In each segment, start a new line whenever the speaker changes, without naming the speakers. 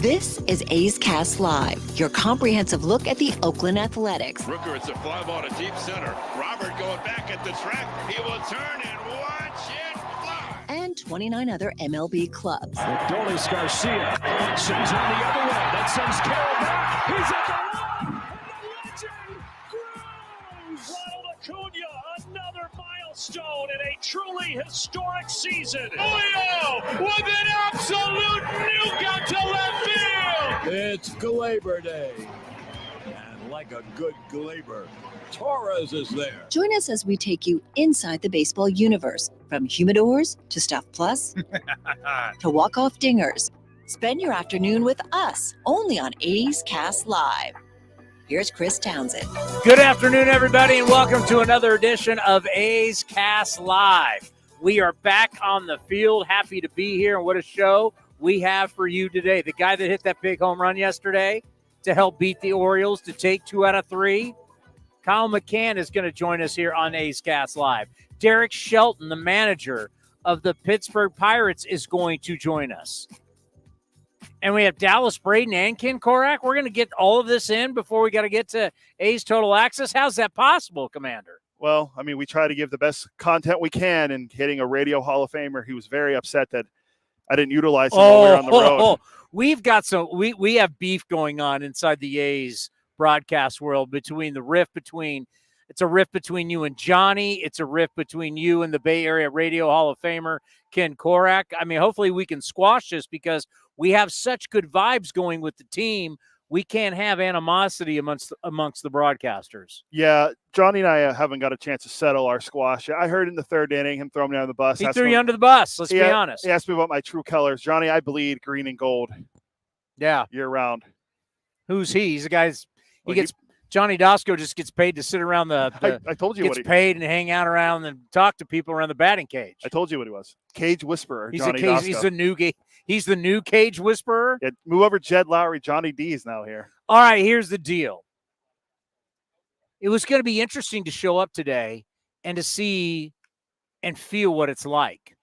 This is A's Cast Live, your comprehensive look at the Oakland Athletics.
Rooker, it's a fly ball to deep center. Robert going back at the track. He will turn and watch it fly.
And 29 other MLB clubs.
Doskow Garcia sends one the other way. That sends Carroll back. He's at the wall. And the legend grows. Ronald Acuna, another milestone in a truly historic season.
Julio with an absolute nuke out to left field.
It's Glaber Day. And like a good Glaber, Torres is there.
Join us as we take you inside the baseball universe, from humidors to Stuff Plus to walk-off dingers. Spend your afternoon with us, only on A's Cast Live. Here's Chris Townsend.
Good afternoon, everybody, and welcome to another edition of A's Cast Live. We are back on the field. Happy to be here, and what a show we have for you today. The guy that hit that big home run yesterday to help beat the Orioles to take 2 out of 3, Kyle McCann is going to join us here on A's Cast Live. Derek Shelton, the manager of the Pittsburgh Pirates, is going to join us. And we have Dallas, Braden, and Ken Korach. We're going to get all of this in before we got to get to A's Total Access. How's that possible, Commander?
Well, I mean, we try to give the best content we can, and hitting a radio Hall of Famer, he was very upset that I didn't utilize him while we were on the road.
We've got we have beef going on inside the A's broadcast world between it's a rift between you and Johnny. It's a rift between you and the Bay Area Radio Hall of Famer, Ken Korach. I mean, hopefully we can squash this because we have such good vibes going with the team. We can't have animosity amongst the broadcasters.
Yeah, Johnny and I haven't got a chance to settle our squash. I heard in the third inning him throw me under the bus.
He threw you under the bus, let's be honest.
He asked me about my true colors. Johnny, I bleed green and gold.
Yeah.
Year-round.
Who's he? He's the guy Johnny Doskow just gets paid to sit around
I told you
gets
what he
paid and hang out around and talk to people around the batting cage.
I told you what he was. Cage whisperer,
He's
Johnny
Doskow. He's the new cage whisperer.
Yeah, move over Jed Lowry. Johnny D is now here.
All right, here's the deal. It was going to be interesting to show up today and to see and feel what it's like.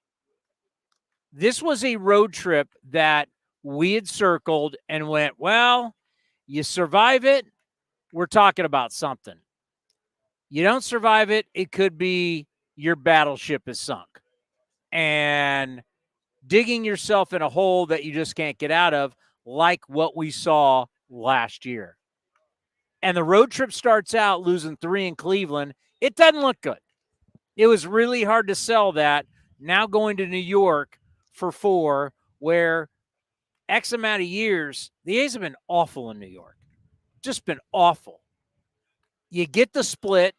This was a road trip that we had circled and went, well, you survive it, we're talking about something. You don't survive it, it could be your battleship is sunk. And digging yourself in a hole that you just can't get out of, like what we saw last year. And the road trip starts out losing 3 in Cleveland. It doesn't look good. It was really hard to sell that. Now going to New York for 4, where X amount of years, the A's have been awful in New York. Just been awful. You get the split.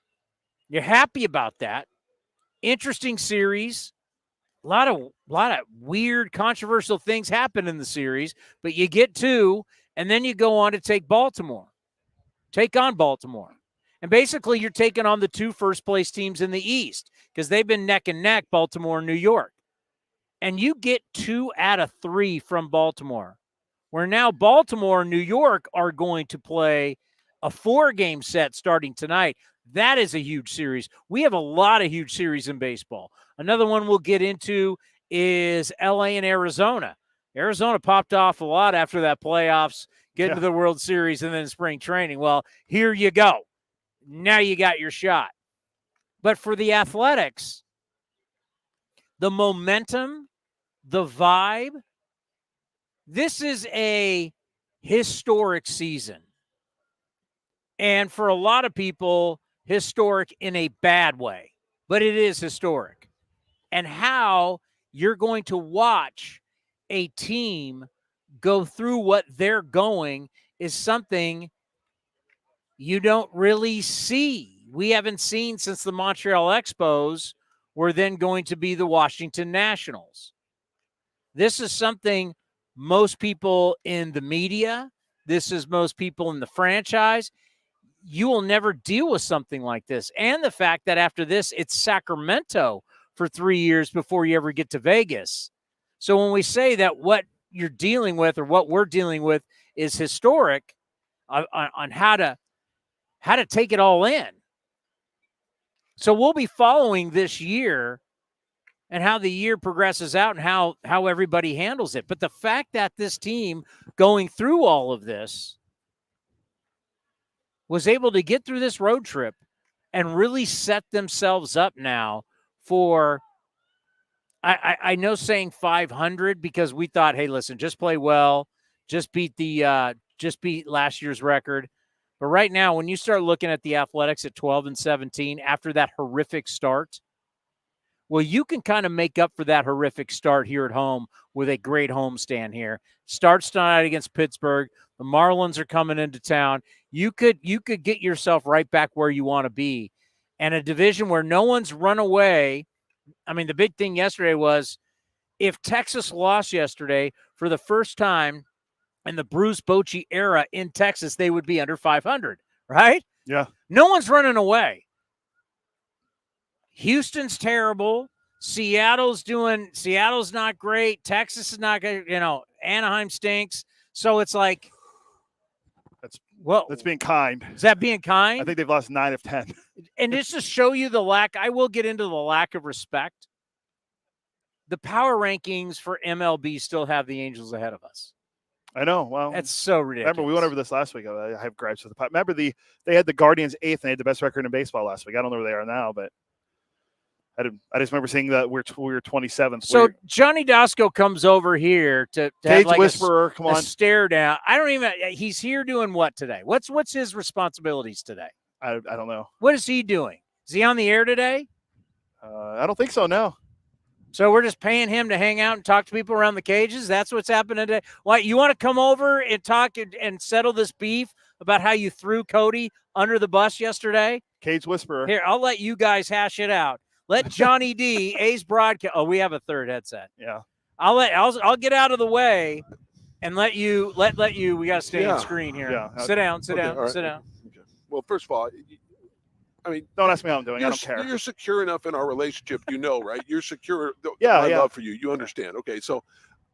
You're happy about that. Interesting series. A lot of weird, controversial things happen in the series, but you get 2, and then you go on to take on Baltimore. And basically you're taking on the 2 first-place teams in the East because they've been neck and neck, Baltimore and New York. And you get 2 out of 3 from Baltimore, where now Baltimore and New York are going to play a 4-game set starting tonight. That is a huge series. We have a lot of huge series in baseball. Another one we'll get into is LA and Arizona. Arizona popped off a lot after that playoffs, get into the World Series, and then spring training. Well, here you go. Now you got your shot. But for the Athletics, the momentum, the vibe, this is a historic season. And for a lot of people, historic in a bad way. But it is historic. And how you're going to watch a team go through what they're going is something you don't really see. We haven't seen since the Montreal Expos were then going to be the Washington Nationals. This is something most people in the media, this is most people in the franchise, you will never deal with something like this. And the fact that after this, it's Sacramento for 3 years before you ever get to Vegas. So when we say that what you're dealing with or what we're dealing with is historic on how to take it all in. So we'll be following this year and how the year progresses out and how everybody handles it. But the fact that this team going through all of this was able to get through this road trip and really set themselves up now for, I know saying 500 because we thought, hey, listen, just play well, just beat last year's record. But right now, when you start looking at the Athletics at 12-17 after that horrific start, well, you can kind of make up for that horrific start here at home with a great homestand here. Starts tonight against Pittsburgh. The Marlins are coming into town. You could get yourself right back where you want to be. And a division where no one's run away. I mean, the big thing yesterday was if Texas lost yesterday for the first time in the Bruce Bochy era in Texas, they would be under 500, right?
Yeah.
No one's running away. Houston's terrible. Seattle's not great. Texas is not good. Anaheim stinks. So it's like,
that's being kind.
Is that being kind?
I think they've lost 9 of 10.
And just to show you the lack, I will get into the lack of respect. The power rankings for MLB still have the Angels ahead of us.
I know. Well,
that's so ridiculous.
Remember, we went over this last week. I have gripes with the power. Remember, they had the Guardians 8th, and they had the best record in baseball last week. I don't know where they are now, but I just remember seeing that we were 27th.
So Johnny Doskow comes over here to have like
Whisperer, come on,
stare down. I don't even. He's here doing what today? What's his responsibilities today?
I don't know.
What is he doing? Is he on the air today?
I don't think so. No.
So we're just paying him to hang out and talk to people around the cages. That's what's happening today. Why you want to come over and talk and settle this beef about how you threw Cody under the bus yesterday?
Cage Whisperer.
Here, I'll let you guys hash it out. Let Johnny D, A's broadcast. Oh, we have a third headset.
Yeah.
I'll get out of the way and let you. We got to stay on screen here.
Yeah.
Sit down. Sit down.
Right.
Sit down.
Okay. Well, first of all, I mean,
don't ask me how I'm doing. I don't care.
You're secure enough in our relationship, right? You're secure.
Yeah.
My love for you. You understand. Okay, so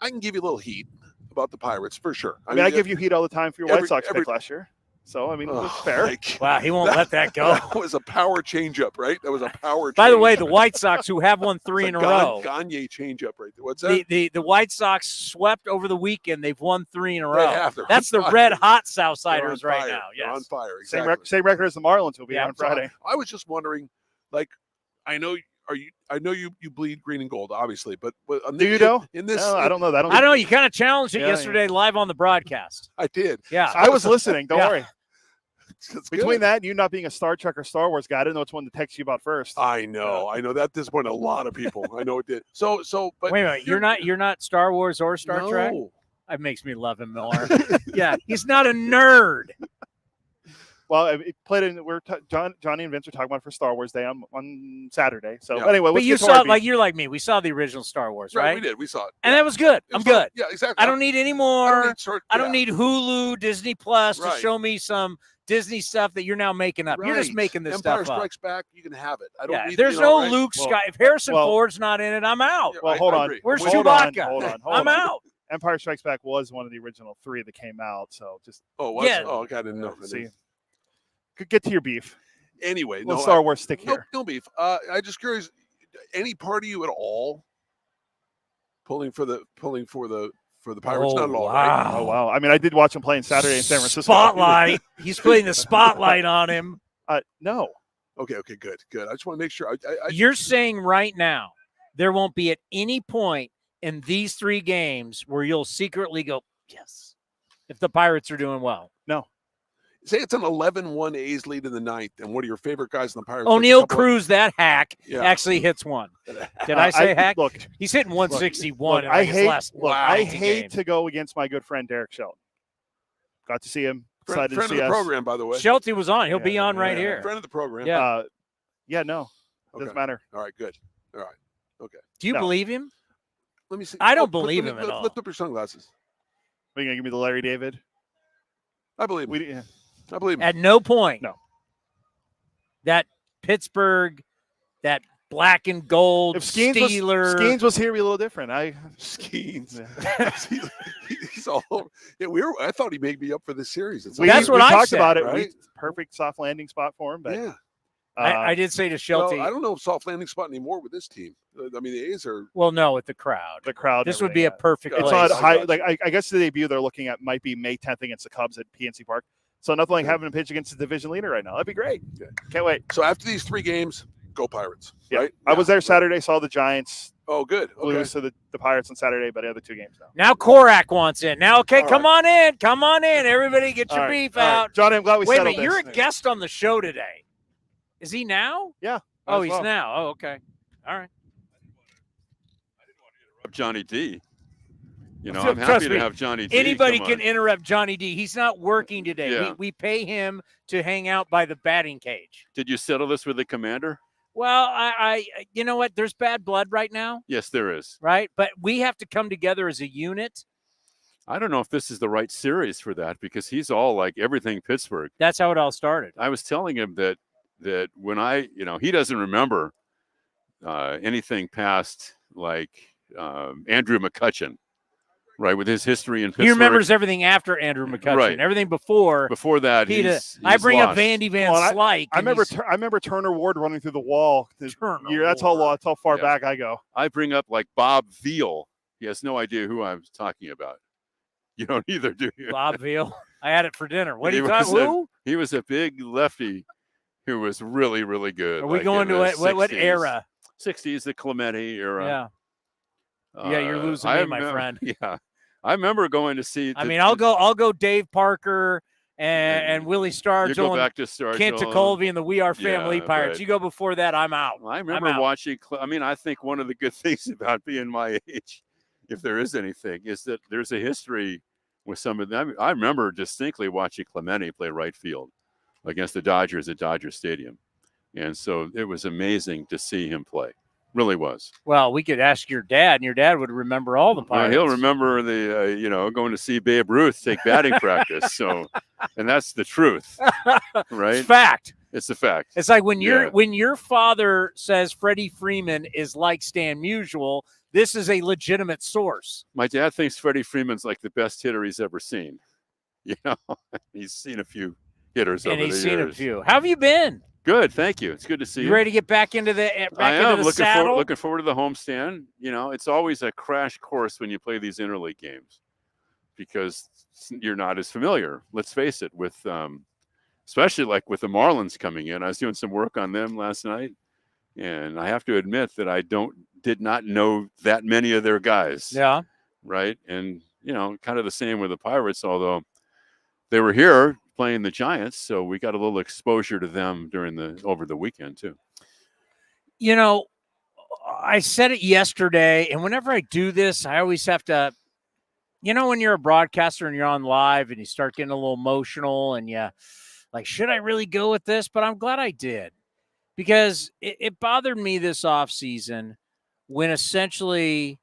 I can give you a little heat about the Pirates for sure.
I mean, I give you heat all the time for your White Sox pick last year. So, I mean, it's fair.
Wow, he won't let that go.
That was a power changeup, right? That was a power
By the way, the White Sox, who have won 3 in a row.
Gagne changeup right there. What's that?
The White Sox swept over the weekend. They've won 3 in a row. That's the
fire.
red hot Southsiders right now.
Yes. They're on fire.
Exactly. Same record as the Marlins will be on Friday.
I was just wondering, like, I know you bleed green and gold, obviously, but
do you know?
In this,
no, I don't know that.
I know you kind of challenged it yesterday live on the broadcast.
I did.
Yeah,
I was listening. Don't worry.
That's
Between
good.
that and you not being a Star Trek or Star Wars guy, I didn't know which one to text you about first.
I know that disappointed a lot of people. I know it did. So, but
wait a minute, you're not Star Wars or Star Trek? That makes me love him more. Yeah, he's not a nerd.
Well, it played in. Johnny and Vince were talking about it for Star Wars Day on Saturday. So
yeah.
anyway,
but you saw it you're like me. We saw the original Star Wars, right?
We did. We saw it,
and that was good. I'm good.
Yeah, exactly.
I don't need any more. I don't need Hulu, Disney Plus to show me some Disney stuff that you're now making up.
Right.
You're just making this
Empire
stuff up.
Strikes Back, you can have it. I don't need.
There's no Luke Sky. If Harrison Ford's not in it, I'm out.
Yeah, well, hold on.
Where's Chewbacca?
Hold on.
I'm out.
Empire Strikes Back was one of the original 3 that came out. So just
yeah.
Oh, I didn't know.
See, could get to your beef.
Anyway,
no Star Wars stick here.
No beef. I just curious. Any part of you at all pulling for the Pirates? Not at all.
Wow.
Right?
Oh wow! I mean, I did watch him playing Saturday in San Francisco.
Spotlight. He's putting the spotlight on him.
No.
Okay. Good. I just want to make sure.
You're saying right now there won't be at any point in these 3 games where you'll secretly go, yes, if the Pirates are doing well.
No.
Say it's an 11-1 A's lead in the 9th, and one of your favorite guys in the Pirates.
O'Neal Cruz, that hack, actually hits one. Did I say hack?
Look,
he's hitting 161.
I
hate
hate to go against my good friend Derek Shelton. Got to see him.
Friend of the program, by the way.
Shelton was on. He'll be on right here.
Friend of the program.
Yeah. No. Doesn't matter.
All right. Good. All right. Okay.
Do you believe him?
Let me see.
I don't believe him at all.
Lift up your sunglasses.
Are you gonna give me the Larry David?
I believe him. I believe him.
At no point.
No.
That Pittsburgh, that black and gold
if
Steeler.
Skeens was here, it'd be a little different.
Skeens. Yeah. He's all over. Yeah, I thought he may be up for this series.
That's what
we
I
talked
said,
about it.
Right?
Perfect soft landing spot for him. But
yeah.
I did say to
Well,
Shelton.
I don't know if soft landing spot anymore with this team. I mean, the A's are.
Well, no, with the crowd.
The crowd.
This
and
would be a
everything,
perfect
Yeah.
It's
place.
on high.
got
Like I guess the debut they're looking at might be May 10th against the Cubs at PNC Park. So nothing like having a pitch against the division leader right now. That'd be great.
Okay.
Can't wait.
So after these 3 games, go Pirates.
Yeah.
Right?
I was there Saturday. Saw the Giants
Oh, good. Okay.
lose to the Pirates on Saturday, but the other 2 games now.
Now Korach wants in. Now, okay,
All
come on in. Come on in. Everybody get your
All right,
beef
all right.
out.
Johnny, I'm glad we
Wait a
settled
minute. You're a
this.
guest on the show today. Is he now?
Yeah.
Oh,
might as
he's
well.
now. Oh, okay. All right.
Johnny D. You know,
Trust
I'm happy
me,
to have Johnny D.
Anybody
come
can
on.
interrupt Johnny D. He's not working today.
Yeah.
We pay him to hang out by the batting cage.
Did you settle this with the commander?
Well, I you know what? There's bad blood right now,
Yes, there is.
right? But we have to come together as a unit.
I don't know if this is the right series for that because he's all like everything Pittsburgh.
That's how it all started.
I was telling him that when he doesn't remember anything past like Andrew McCutcheon, right, with his history in Pittsburgh.
He remembers everything after Andrew McCutcheon.
Right.
Everything before.
Before that,
I bring up
lost.
Vandy Van
Well,
Slyke.
I
and
remember.
he's-
I remember Turner Ward running through the wall.
Turner
That's
Ward.
how far
Yeah.
back I go.
I bring up like Bob Veal. He has no idea who I'm talking about. You don't either, do you?
Bob Veal. I had it for dinner. What are you
He
talking?
was a-
Who?
He was a big lefty who was really, really good.
Are we
like
going
in
to
the
what
60s.
era?
60s, the Clemente era.
Yeah. Yeah, you're losing me, my friend.
Yeah. I remember going to see.
I mean, I'll go Dave Parker and Willie
You
Stargell
go
and
back to Stargell.
Kent Colby and the We Are Family
Yeah,
Pirates.
right.
You go before that, I'm out.
I remember
out.
watching. I mean, I think one of the good things about being my age, if there is anything, is that there's a history with some of them. I remember distinctly watching Clemente play right field against the Dodgers at Dodger Stadium. And so it was amazing to see him play. Really was.
Well, we could ask your dad, and your dad would remember all the Pirates.
He'll remember the, going to see Babe Ruth take batting practice. So, and that's the truth, right?
It's fact.
It's a fact.
It's like when
Yeah.
your father says Freddie Freeman is like Stan Musial, this is a legitimate source.
My dad thinks Freddie Freeman's like the best hitter he's ever seen. You know, he's seen a few hitters
And
over
he's
the
seen a
years.
few. How have you been?
Good, thank you. It's good to see you.
You ready to get back into the
I am
saddle?
looking forward to the homestand. You know, it's always a crash course when you play these interleague games because you're not as familiar. Let's face it, with especially like with the Marlins coming in. I was doing some work on them last night, and I have to admit that I did not know that many of their guys.
Yeah.
Right, and kind of the same with the Pirates, although they were here playing the Giants, so we got a little exposure to them over the weekend too.
You know, I said it yesterday, and whenever I do this, I always have to, when you're a broadcaster and you're on live and you start getting a little emotional and you like, should I really go with this? But I'm glad I did because it bothered me this offseason when essentially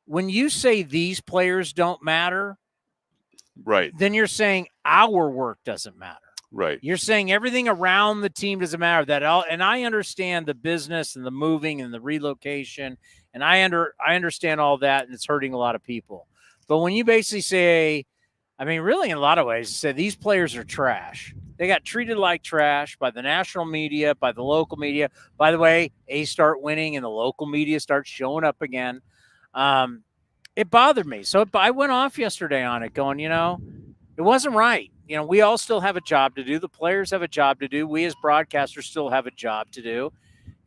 when you say these players don't matter,
Right.
then you're saying our work doesn't matter.
Right.
You're saying everything around the team doesn't matter. And I understand the business and the moving and the relocation, and I understand all that, and it's hurting a lot of people. But when you basically say, I mean, really, in a lot of ways, you say these players are trash. They got treated like trash by the national media, by the local media. By the way, A's start winning, and the local media starts showing up again. It bothered me. So I went off yesterday on it going, it wasn't right. We all still have a job to do. The players have a job to do. We as broadcasters still have a job to do.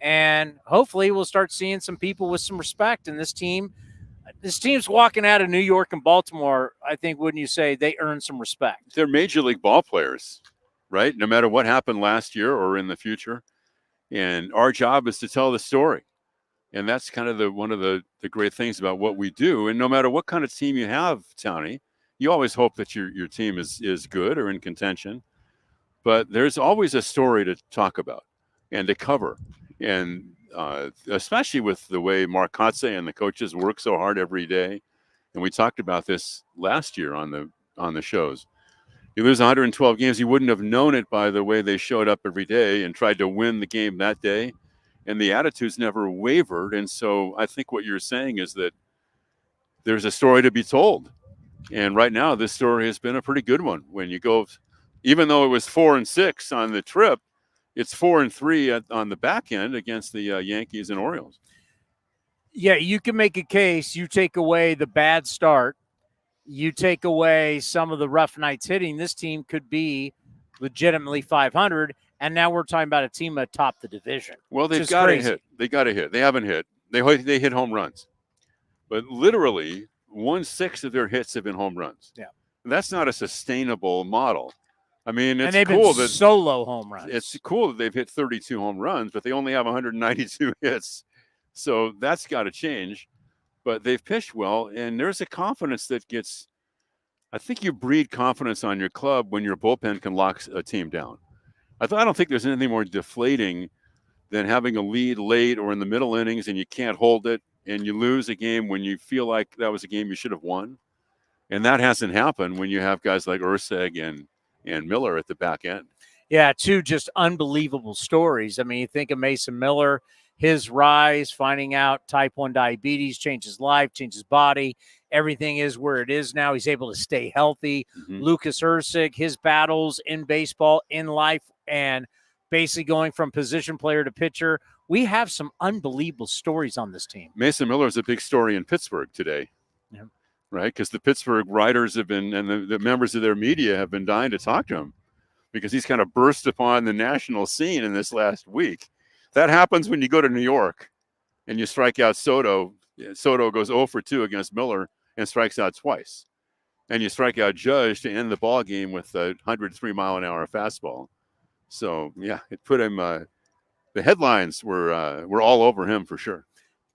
And hopefully we'll start seeing some people with some respect. And this team's walking out of New York and Baltimore, I think, wouldn't you say, they earn some respect?
They're major league ball players, right? No matter what happened last year or in the future. And our job is to tell the story. And that's kind of one of the great things about what we do. And no matter what kind of team you have, Towny, you always hope that your team is good or in contention. But there's always a story to talk about and to cover. And especially with the way Mark Kotze and the coaches work so hard every day. And we talked about this last year on the shows. You lose 112 games, you wouldn't have known it by the way they showed up every day and tried to win the game that day. And the attitudes never wavered. And so I think what you're saying is that there's a story to be told. And right now, this story has been a pretty good one. When you go, even though it was 4-6 on the trip, it's 4-3 on the back end against the Yankees and Orioles.
Yeah, you can make a case. You take away the bad start, you take away some of the rough nights hitting, this team could be legitimately 500, and now we're talking about a team atop the division.
Well, they've got to hit. They got to hit. They haven't hit. They hit home runs. But literally 1/6 of their hits have been home runs.
Yeah.
That's not a sustainable model. I mean, it's
they've
cool
been
that
solo home runs.
It's cool that they've hit 32 home runs, but they only have 192 hits. So that's got to change. But they've pitched well, and there's a confidence that gets – I think you breed confidence on your club when your bullpen can lock a team down. I don't think there's anything more deflating than having a lead late or in the middle innings and you can't hold it and you lose a game when you feel like that was a game you should have won. And that hasn't happened when you have guys like Urseg and Miller at the back end.
Yeah, two just unbelievable stories. I mean, you think of Mason Miller, his rise, finding out type 1 diabetes, changed his life, changed his body. Everything is where it is now. He's able to stay healthy.
Mm-hmm.
Lucas Ursig, his battles in baseball, in life, and basically going from position player to pitcher. We have some unbelievable stories on this team.
Mason Miller is a big story in Pittsburgh today.
Yeah.
Right? Because the Pittsburgh writers have been, and the members of their media have been dying to talk to him because he's kind of burst upon the national scene in this last week. That happens when you go to New York and you strike out Soto. Soto goes 0 for 2 against Miller and strikes out twice. And you strike out Judge to end the ball game with a 103-mile-an-hour fastball. So, yeah, it put him the headlines were all over him for sure.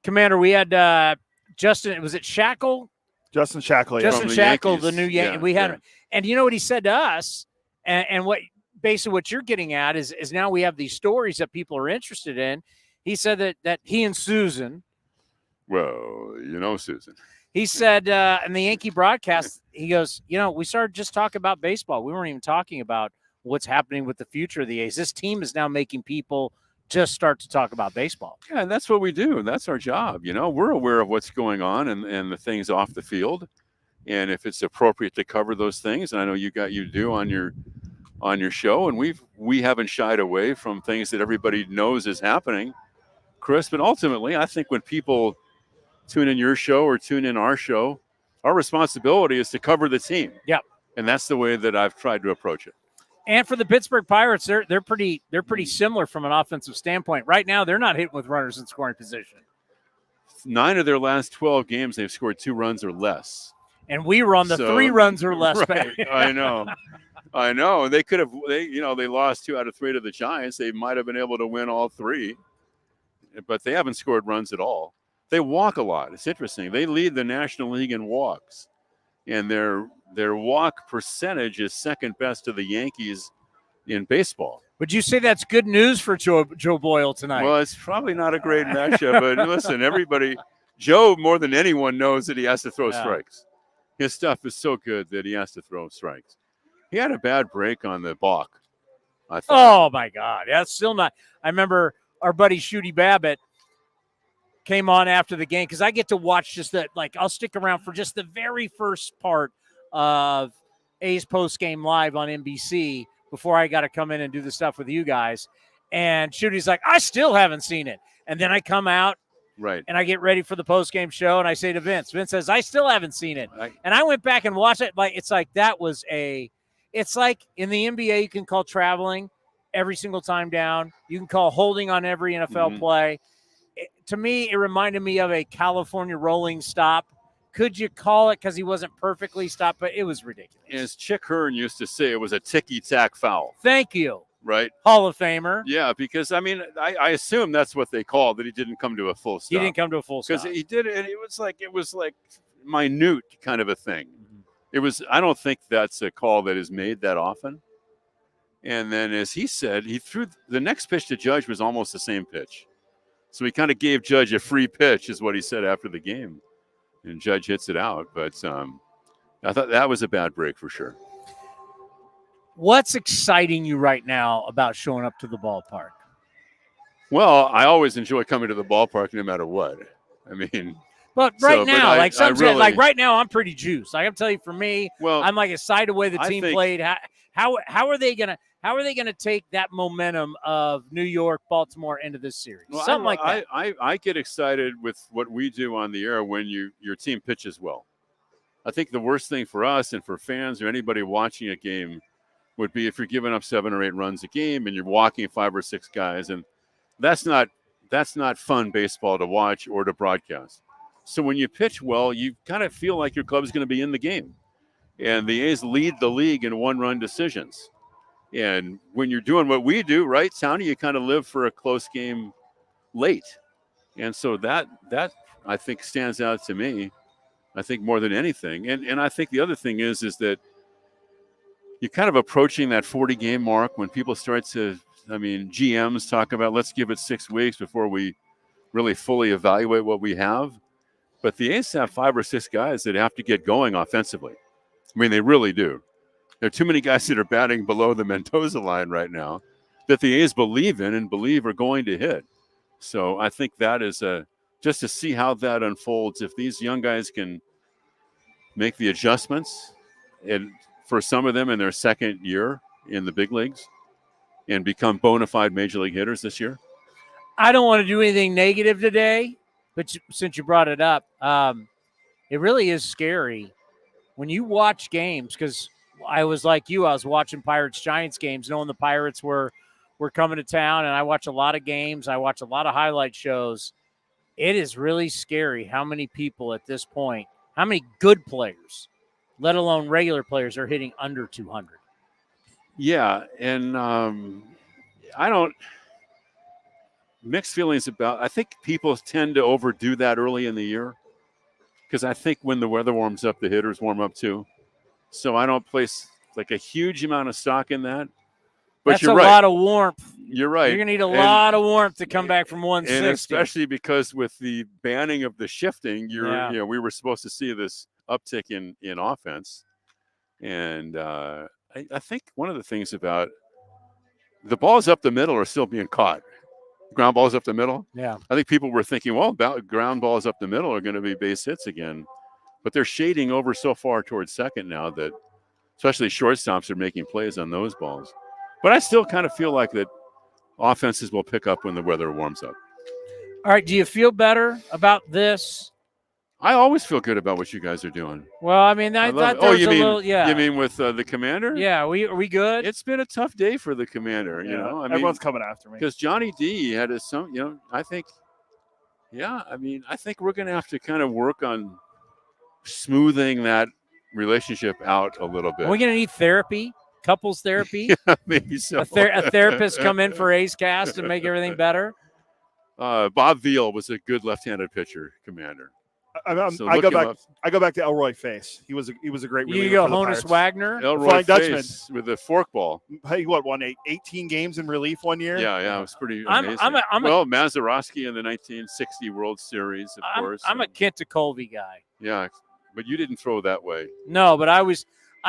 Commander, we had Justin, was it Shackle?
Justin Shackle.
Justin Shackle, the new
Yankees.
Yankee. We had him. And you know what he said to us? And what basically what you're getting at is now we have these stories that people are interested in. He said that he and Susan.
Well, you know, Susan.
He said in the Yankee broadcast, he goes, we started just talking about baseball. We weren't even talking about what's happening with the future of the A's. This team is now making people just start to talk about baseball.
Yeah, and that's what we do. That's our job. We're aware of what's going on and the things off the field. And if it's appropriate to cover those things, and I know you do on your show, and we haven't shied away from things that everybody knows is happening, Chris. But ultimately, I think when people tune in your show or tune in our show, our responsibility is to cover the team.
Yep.
And that's the way that I've tried to approach it.
And for the Pittsburgh Pirates, they're pretty similar from an offensive standpoint. Right now, they're not hitting with runners in scoring position.
9 of their last 12 games, they've scored 2 runs or less.
And we were on the 3 runs or less.
Right, I know. They could have. They lost 2 out of 3 to the Giants. They might have been able to win all 3, but they haven't scored runs at all. They walk a lot. It's interesting. They lead the National League in walks, and their walk percentage is second best to the Yankees in baseball.
Would you say that's good news for Joe Boyle tonight?
Well, it's probably not a great matchup, but listen, everybody, Joe more than anyone knows that he has to throw strikes. His stuff is so good that he has to throw strikes. He had a bad break on the balk, I thought.
Oh, my God. That's still not. I remember our buddy Shooty Babbitt came on after the game because I get to watch just that. Like, I'll stick around for just the very first part of A's Postgame Live on NBC before I got to come in and do the stuff with you guys. And Shooty's like, I still haven't seen it. And then I come out.
Right.
And I get ready for the post-game show, and I say to Vince. Vince says, I still haven't seen it. And I went back and watched it. It's like in the NBA, you can call traveling every single time down. You can call holding on every NFL play. To me, it reminded me of a California rolling stop. Could you call it because he wasn't perfectly stopped? But it was ridiculous.
As Chick Hearn used to say, it was a ticky-tack foul.
Thank you.
Right.
Hall of Famer.
Yeah, because, I I assume that's what they called that he didn't come to a full stop.
He didn't come to a full stop.
Because he did it, and it was like minute kind of a thing. It was. I don't think that's a call that is made that often. And then, as he said, he threw the next pitch to Judge was almost the same pitch. So he kind of gave Judge a free pitch, is what he said after the game. And Judge hits it out. But I thought that was a bad break for sure.
What's exciting you right now about showing up to the ballpark?
Well, I always enjoy coming to the ballpark no matter what.
But right now, I'm pretty juiced. I got to tell you, for me,
well,
I'm like a side of the way the team played. How are they gonna How are they going to take that momentum of New York, Baltimore into this series?
Well,
Something like that.
I get excited with what we do on the air when your team pitches well. I think the worst thing for us and for fans or anybody watching a game would be if you're giving up 7 or 8 runs a game and you're walking 5 or 6 guys, and that's not fun baseball to watch or to broadcast. So when you pitch well, you kind of feel like your club's going to be in the game. And the A's lead the league in 1-run decisions. And when you're doing what we do, right, Towny, you kind of live for a close game late. And so that I think stands out to me, I think more than anything. And I think the other thing is that you're kind of approaching that 40-game mark when people start to, GMs talk about let's give it 6 weeks before we really fully evaluate what we have. But the A's have 5 or 6 guys that have to get going offensively. They really do. There are too many guys that are batting below the Mendoza line right now that the A's believe in and believe are going to hit. So I think that is just to see how that unfolds. If these young guys can make the adjustments, and for some of them in their second year in the big leagues, and become bona fide major league hitters this year.
I don't want to do anything negative today, but since you brought it up, it really is scary when you watch games, because I was like you, I was watching Pirates-Giants games, knowing the Pirates were coming to town, and I watch a lot of games. I watch a lot of highlight shows. It is really scary how many people at this point, how many good players, let alone regular players, are hitting under 200.
Yeah, and I don't – mixed feelings about – I think people tend to overdo that early in the year because I think when the weather warms up, the hitters warm up too. So I don't place like a huge amount of stock in that. But
that's
you're
a
right.
lot of warmth.
You're right.
You're going to need a lot of warmth to come back from 160.
And especially because with the banning of the shifting, we were supposed to see this uptick in offense. And I think one of the things about the balls up the middle are still being caught. Ground balls up the middle.
Yeah.
I think people were thinking, well, ground balls up the middle are going to be base hits again. But they're shading over so far towards second now that especially shortstops are making plays on those balls. But I still kind of feel like that offenses will pick up when the weather warms up.
All right. Do you feel better about this?
I always feel good about what you guys are doing.
Well, I thought there was a little, yeah.
You mean with the Commander?
Yeah. Are we good?
It's been a tough day for the Commander.
Yeah,
you know,
everyone's coming after me
because Johnny D had I think we're going to have to kind of work on smoothing that relationship out a little bit.
Are we going to need therapy? Couples therapy?
Yeah, maybe so.
A therapist come in for A's Cast and make everything better?
Bob Veal was a good left-handed pitcher, Commander.
I go back to Elroy Face. He was a great reliever.
You go
for the
Honus
Pirates.
Wagner.
Elroy
Dutchman
Face with a forkball.
He won 18 games in relief one year.
Yeah, it was pretty amazing. Mazeroski in the 1960 World Series, of course.
I'm a Kenta Colby guy.
Yeah, but you didn't throw that way.
No, but I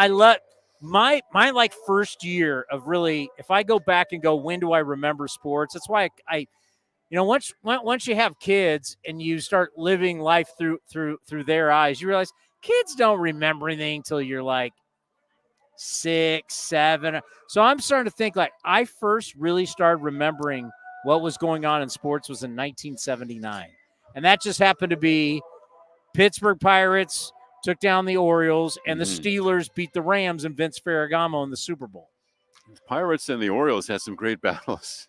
let my like first year of really, if I go back and go, when do I remember sports? That's why I once you have kids and you start living life through their eyes, you realize kids don't remember anything until you're like 6, 7. So I'm starting to think like I first really started remembering what was going on in sports was in 1979. And that just happened to be Pittsburgh Pirates took down the Orioles and the Steelers beat the Rams and Vince Ferragamo in the Super Bowl.
The Pirates and the Orioles had some great battles.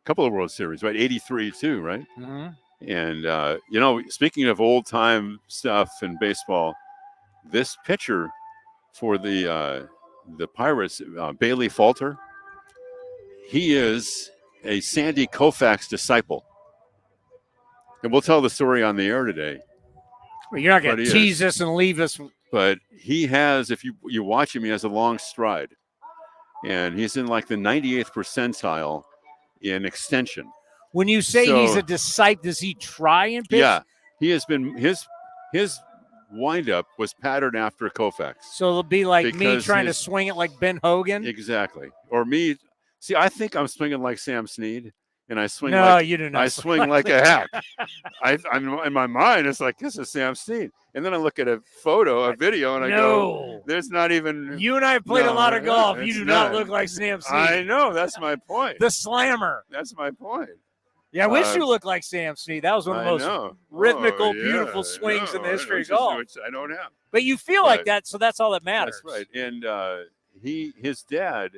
A couple of World Series, right? 83 too, right?
Mm-hmm.
And, speaking of old-time stuff in baseball, this pitcher for the Pirates, Bailey Falter, he is a Sandy Koufax disciple. And we'll tell the story on the air today.
Well, you're not going to tease us and leave us.
But he has, if you watch him, he has a long stride. And he's in like the 98th percentile in extension.
When you say he's a disciple, does he try and pitch?
Yeah, he has been his windup was patterned after Koufax.
So it'll be like me trying to swing it like Ben Hogan.
Exactly, or me. See, I think I'm swinging like Sam Snead, and I swing
No,
like
you do not.
I swing like a hack. I'm in my mind. It's like, this is Sam Snead, and then I look at a video, and I go, "There's not even."
You and I have played a lot of golf. You
it's
do not look like Sam Snead.
I know. That's my point.
The slammer.
That's my point.
Yeah, I wish you looked like Sam Snead. That was one of the most rhythmical, beautiful swings in the history of golf.
Which I don't have.
But you feel like that, so that's all that matters.
That's right. And his dad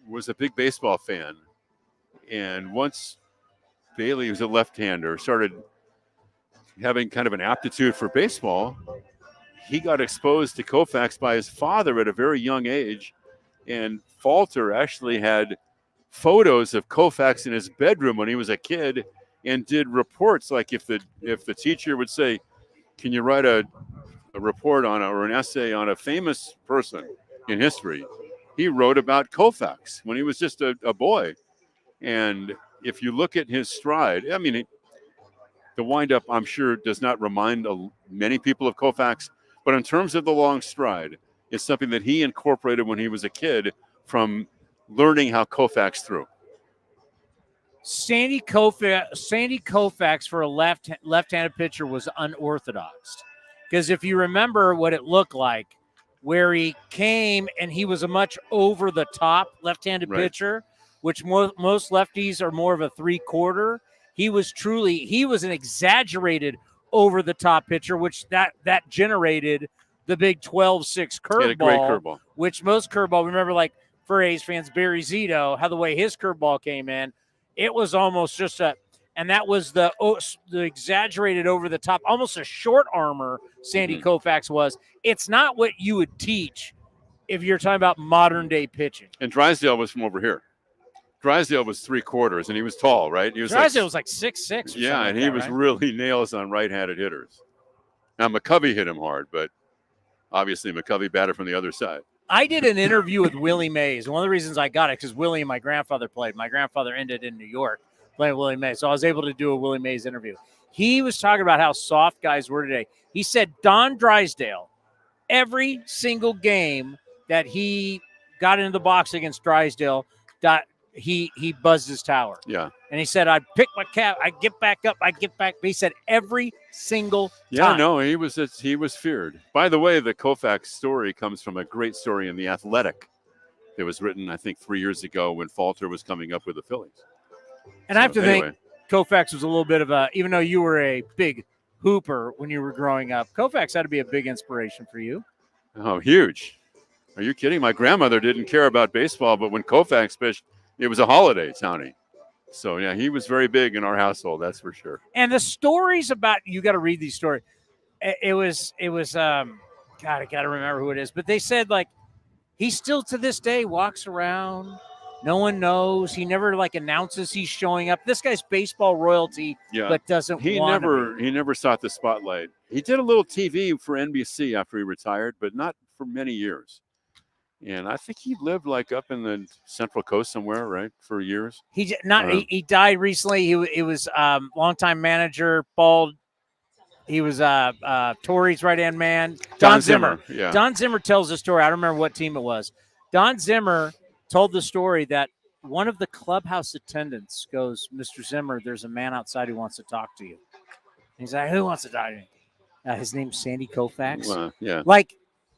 was a big baseball fan, and once Bailey, who's a left-hander, started having kind of an aptitude for baseball, he got exposed to Koufax by his father at a very young age, and Falter actually had photos of Koufax in his bedroom when he was a kid, and did reports like if the teacher would say, "Can you write a report on or an essay on a famous person in history?" He wrote about Koufax when he was just a boy. And if you look at his stride, I mean, the windup, I'm sure, does not remind many people of Koufax, but in terms of the long stride, it's something that he incorporated when he was a kid from learning how Koufax threw.
Sandy Koufax for a left-handed pitcher was unorthodox. Because if you remember what it looked like, where he came and he was a much over-the-top left-handed pitcher, which most lefties are more of a three-quarter. He was an exaggerated over-the-top pitcher, which that generated the big 12-6 curveball.
He had a great curveball.
Which most curveball, remember, like for A's fans, Barry Zito, how the way his curveball came in, it was almost just and that was the exaggerated over the top, almost a short armor Sandy Koufax was. It's not what you would teach if you're talking about modern day pitching.
And Drysdale was from over here. Drysdale was three-quarters, and he was tall, right?
Drysdale was like 6'6".
Yeah, and he was really nails on right-handed hitters. Now, McCovey hit him hard, but obviously McCovey batted from the other side.
I did an interview with Willie Mays. One of the reasons I got it, because Willie and my grandfather played. My grandfather ended in New York playing Willie Mays, so I was able to do a Willie Mays interview. He was talking about how soft guys were today. He said Don Drysdale, every single game that he got into the box against Drysdale, he buzzed his tower.
Yeah.
And he said, I'd pick my cap, I'd get back up, I'd get back. But he said every single time.
Yeah, no, he was feared. By the way, the Koufax story comes from a great story in The Athletic. It was written, I think, 3 years ago when Falter was coming up with the Phillies.
And I have to think Koufax was a little bit of even though you were a big hooper when you were growing up, Koufax had to be a big inspiration for you.
Oh, huge. Are you kidding? My grandmother didn't care about baseball, but when Koufax pitched, it was a holiday, Towny. So, yeah, he was very big in our household, that's for sure.
And the stories about, you got to read these stories. It was God, I got to remember who it is. But they said, like, he still to this day walks around. No one knows. He never, like, announces he's showing up. This guy's baseball royalty, but doesn't want to be.
He never sought the spotlight. He did a little TV for NBC after he retired, but not for many years. And I think he lived like up in the Central Coast somewhere, right, for years.
He died recently. He was longtime manager, bald. He was Torrey's right-hand man. Don Zimmer.
Yeah.
Don Zimmer tells the story. I don't remember what team it was. Don Zimmer told the story that one of the clubhouse attendants goes, "Mr. Zimmer, there's a man outside who wants to talk to you." And he's like, "Who wants to talk to me?" His name's Sandy Koufax.
Yeah.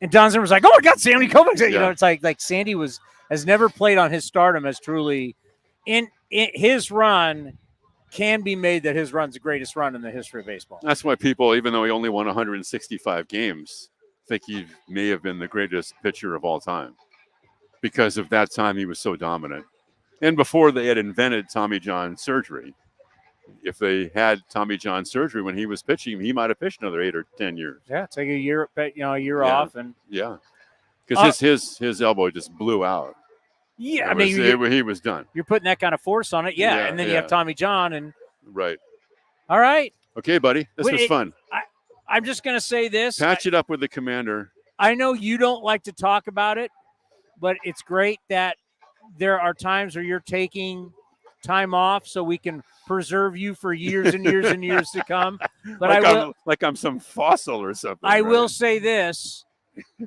And Don Zimmer was like, "Oh my God, Sandy Koufax!" You know, it's like Sandy has never played on his stardom as truly in his run can be made that his run's the greatest run in the history of baseball.
That's why people, even though he only won 165 games, think he may have been the greatest pitcher of all time because of that time he was so dominant. And before they had invented Tommy John surgery, if they had Tommy John surgery when he was pitching, he might have pitched another 8 or 10 years.
Yeah, take a year off, and
because his elbow just blew out.
Yeah,
he was done.
You're putting that kind of force on it, and then you have Tommy John, and
right.
All right,
okay, buddy, this was fun.
I'm just gonna say this:
patch it up with the commander.
I know you don't like to talk about it, but it's great that there are times where you're taking time off so we can preserve you for years and years and years to come. But
I'm some fossil or something.
I will say this.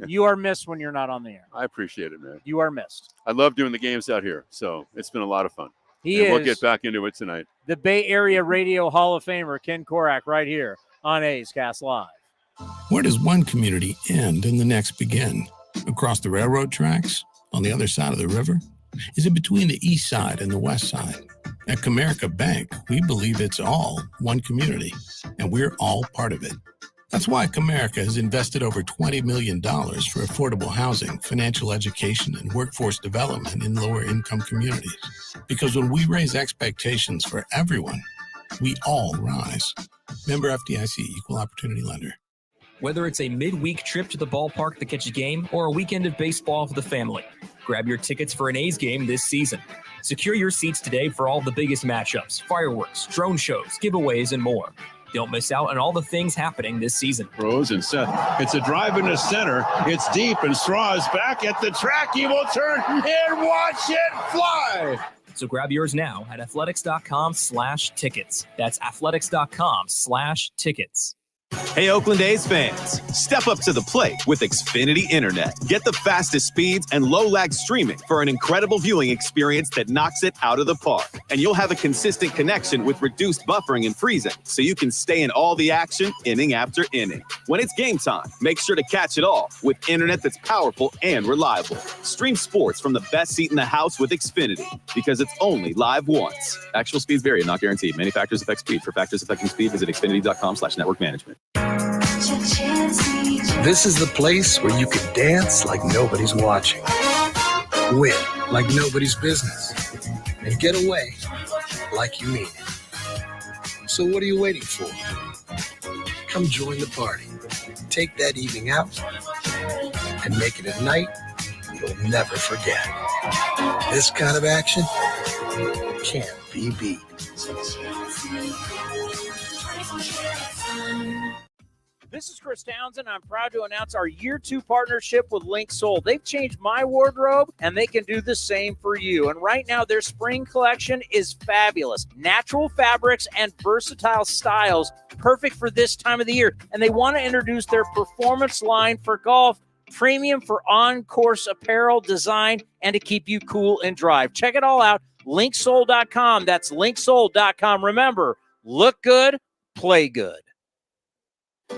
You are missed when you're not on the air.
I appreciate it, man.
You are missed.
I love doing the games out here, so it's been a lot of fun. We'll get back into it tonight.
The Bay Area Radio Hall of Famer, Ken Korach, right here on A's Cast Live.
Where does one community end and the next begin? Across the railroad tracks? On the other side of the river? Is it between the east side and the west side? At Comerica Bank, we believe it's all one community, and we're all part of it. That's why Comerica has invested over $20 million for affordable housing, financial education, and workforce development in lower-income communities. Because when we raise expectations for everyone, we all rise. Member FDIC, Equal Opportunity Lender.
Whether it's a midweek trip to the ballpark to catch a game or a weekend of baseball for the family, grab your tickets for an A's game this season. Secure your seats today for all the biggest matchups, fireworks, drone shows, giveaways, and more. Don't miss out on all the things happening this season.
Rose and Seth. It's a drive into center. It's deep, and Straw is back at the track. He will turn and watch it fly.
So grab yours now at athletics.com/tickets. That's athletics.com/tickets.
Hey, Oakland A's fans, step up to the plate with Xfinity Internet. Get the fastest speeds and low-lag streaming for an incredible viewing experience that knocks it out of the park. And you'll have a consistent connection with reduced buffering and freezing, so you can stay in all the action inning after inning. When it's game time, make sure to catch it all with internet that's powerful and reliable. Stream sports from the best seat in the house with Xfinity, because it's only live once. Actual speeds vary and not guaranteed. Many factors affect speed. For factors affecting speed, visit xfinity.com/network management.
This is the place where you can dance like nobody's watching, win like nobody's business, and get away like you mean it. So what are you waiting for? Come join the party. Take that evening out and make it a night you'll never forget. This kind of action can't be beat.
This is Chris Townsend. I'm proud to announce our year 2 partnership with Link Soul. They've changed my wardrobe, and they can do the same for you. And right now, their spring collection is fabulous. Natural fabrics and versatile styles, perfect for this time of the year. And they want to introduce their performance line for golf, premium for on-course apparel design, and to keep you cool and dry. Check it all out, linksoul.com. That's linksoul.com. Remember, look good, play good.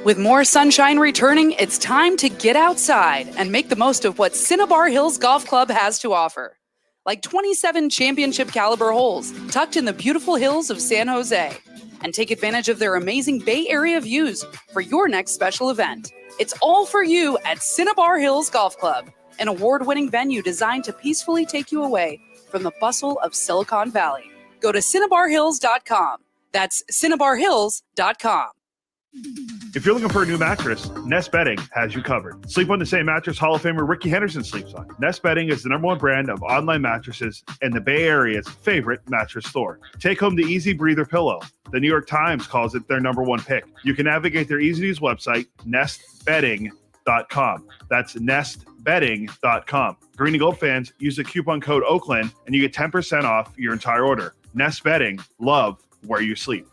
With more sunshine returning, it's time to get outside and make the most of what Cinnabar Hills Golf Club has to offer. Like 27 championship caliber holes tucked in the beautiful hills of San Jose. And take advantage of their amazing Bay Area views for your next special event. It's all for you at Cinnabar Hills Golf Club, an award-winning venue designed to peacefully take you away from the bustle of Silicon Valley. Go to cinnabarhills.com. That's cinnabarhills.com.
If you're looking for a new mattress, Nest Bedding has you covered. Sleep on the same mattress Hall of Famer Ricky Henderson sleeps on. Nest Bedding is the #1 brand of online mattresses and the Bay Area's favorite mattress store. Take home the Easy Breather pillow. The New York Times calls it their #1 pick. You can navigate their easy-to-use website, nestbedding.com. That's nestbedding.com. Green and Gold fans, use the coupon code Oakland and you get 10% off your entire order. Nest Bedding, love where you sleep.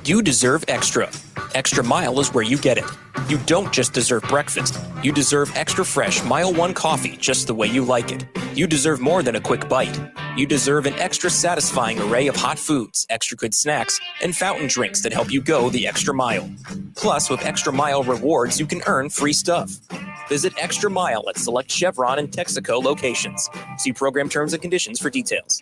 You deserve extra. Extra Mile is where you get it. You don't just deserve breakfast. You deserve extra fresh Mile 1 coffee just the way you like it. You deserve more than a quick bite. You deserve an extra satisfying array of hot foods, extra good snacks, and fountain drinks that help you go the extra mile. Plus, with Extra Mile rewards, you can earn free stuff. Visit Extra Mile at select Chevron and Texaco locations. See program terms and conditions for details.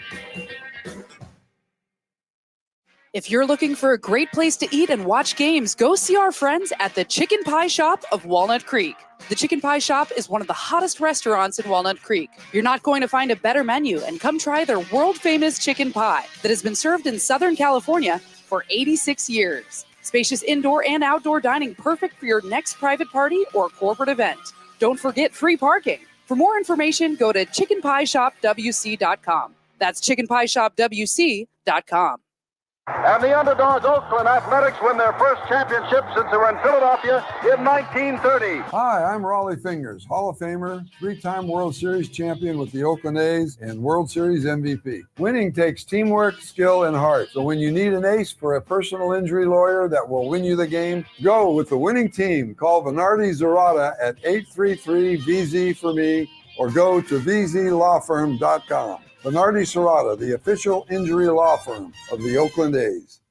If you're looking for a great place to eat and watch games, go see our friends at the Chicken Pie Shop of Walnut Creek. The Chicken Pie Shop is one of the hottest restaurants in Walnut Creek. You're not going to find a better menu, and come try their world-famous chicken pie that has been served in Southern California for 86 years. Spacious indoor and outdoor dining, perfect for your next private party or corporate event. Don't forget free parking. For more information, go to chickenpieshopwc.com. That's chickenpieshopwc.com.
And the underdog Oakland Athletics win their first championship since they were in Philadelphia in 1930.
Hi, I'm Raleigh Fingers, Hall of Famer, 3-time World Series champion with the Oakland A's and World Series MVP. Winning takes teamwork, skill, and heart. So when you need an ace for a personal injury lawyer that will win you the game, go with the winning team. Call Venardi Zerata at 833-VZ for me or go to vzlawfirm.com. Venardi Zerata, the official injury law firm of the Oakland A's.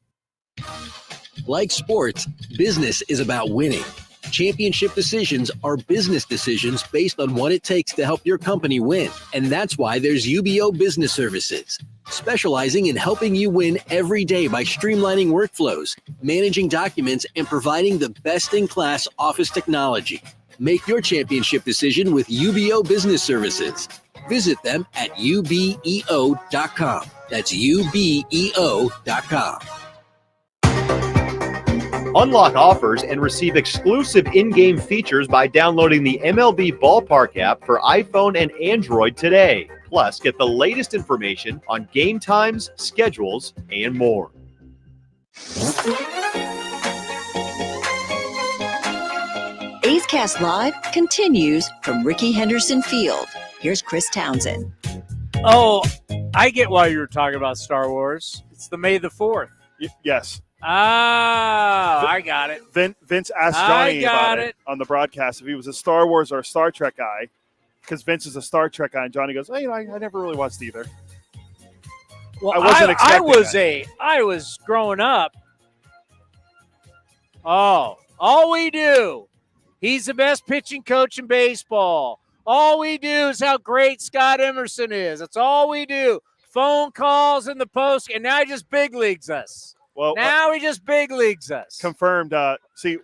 Like sports, business is about winning. Championship decisions are business decisions based on what it takes to help your company win. And that's why there's UBO Business Services, specializing in helping you win every day by streamlining workflows, managing documents, and providing the best-in-class office technology. Make your championship decision with UBO Business Services. Visit them at ubeo.com. That's ubeo.com.
Unlock offers and receive exclusive in-game features by downloading the MLB Ballpark app for iPhone and Android today. Plus, get the latest information on game times, schedules, and more.
A's Cast Live continues from Rickey Henderson Field. Here's Chris Townsend.
Oh, I get why you were talking about Star Wars. It's the May the 4th.
Yes.
I got it.
Vince asked Johnny about it on the broadcast if he was a Star Wars or a Star Trek guy, because Vince is a Star Trek guy, and Johnny goes, "Hey, I never really watched either."
Well,
I wasn't expecting that.
I was growing up. Oh, all we do. He's the best pitching coach in baseball. All we do is how great Scott Emerson is. That's all we do. Phone calls in the post, and now he just big leagues us.
Well,
now he just big leagues us.
Confirmed. See,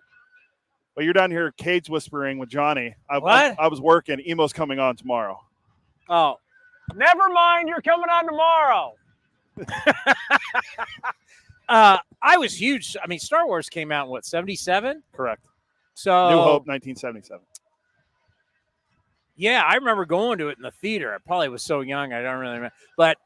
well, you're down here cage whispering with Johnny. I was working. Emo's coming on tomorrow.
Oh, never mind. You're coming on tomorrow. I was huge. I mean, Star Wars came out in what, 77?
Correct.
So
New Hope, 1977.
Yeah, I remember going to it in the theater. I probably was so young, I don't really remember. But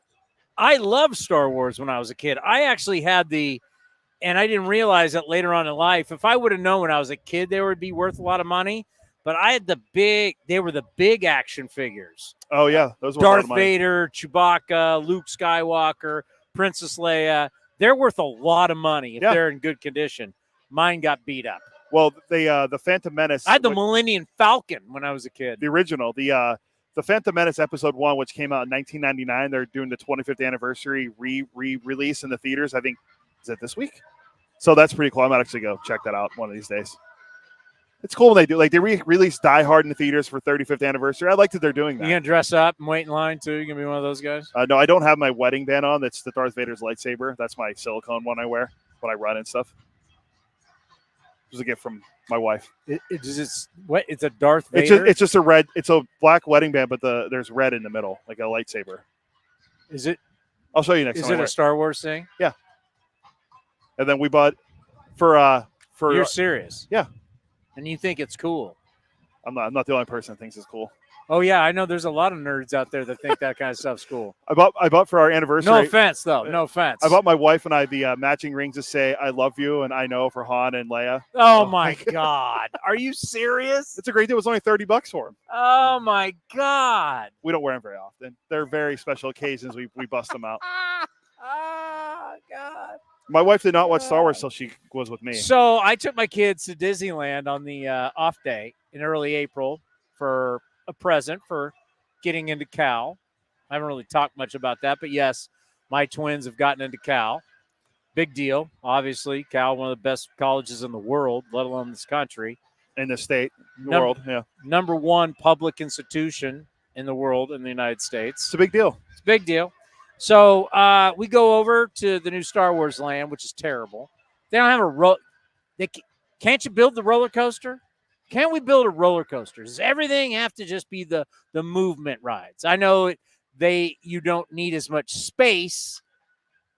I loved Star Wars when I was a kid. I actually had and I didn't realize that later on in life. If I would have known when I was a kid they would be worth a lot of money, but I had they were the big action figures.
Oh, yeah. Those were
Darth Vader, Chewbacca, Luke Skywalker, Princess Leia. They're worth a lot of money if they're in good condition. Mine got beat up.
Well, the Phantom Menace.
I had the Millennium Falcon when I was a kid.
The original, the Phantom Menace Episode 1, which came out in 1999. They're doing the 25th anniversary re-release in the theaters. I think, is it this week? So that's pretty cool. I might actually go check that out one of these days. It's cool when they do. Like, they re-release Die Hard in the theaters for 35th anniversary. I like that they're doing that.
You going to dress up and wait in line, too? You going to be one of those guys?
No, I don't have my wedding band on. That's the Darth Vader's lightsaber. That's my silicone one I wear when I run and stuff. It was a gift from my wife.
It's a Darth Vader?
It's just a red. It's a black wedding band, but there's red in the middle, like a lightsaber.
Is it?
I'll show you next time.
Is it a Star Wars thing?
Yeah. And then we bought for.
You're serious?
Yeah.
And you think it's cool?
I'm not the only person that thinks it's cool.
Oh yeah, I know. There's a lot of nerds out there that think that kind of stuff's cool.
I bought for our anniversary.
No offense, though. No offense.
I bought my wife and I the matching rings to say "I love you" and "I know" for Han and Leia.
Oh my God, are you serious?
It's a great deal. It was only $30 for them.
Oh my God.
We don't wear them very often. They're very special occasions. We bust them out.
Oh God.
My wife did not watch Star Wars till she was with me.
So I took my kids to Disneyland on the off day in early April for a present for getting into Cal. I haven't really talked much about that, but yes, my twins have gotten into Cal. Big deal. Obviously, Cal, one of the best colleges in the world, let alone this country.
In the state, in the world, yeah.
Number one public institution in the world in the United States.
It's a big deal.
It's a big deal. So we go over to the new Star Wars land, which is terrible. They don't have can't you build the roller coaster? Can't we build a roller coaster? Does everything have to just be the movement rides? I know you don't need as much space.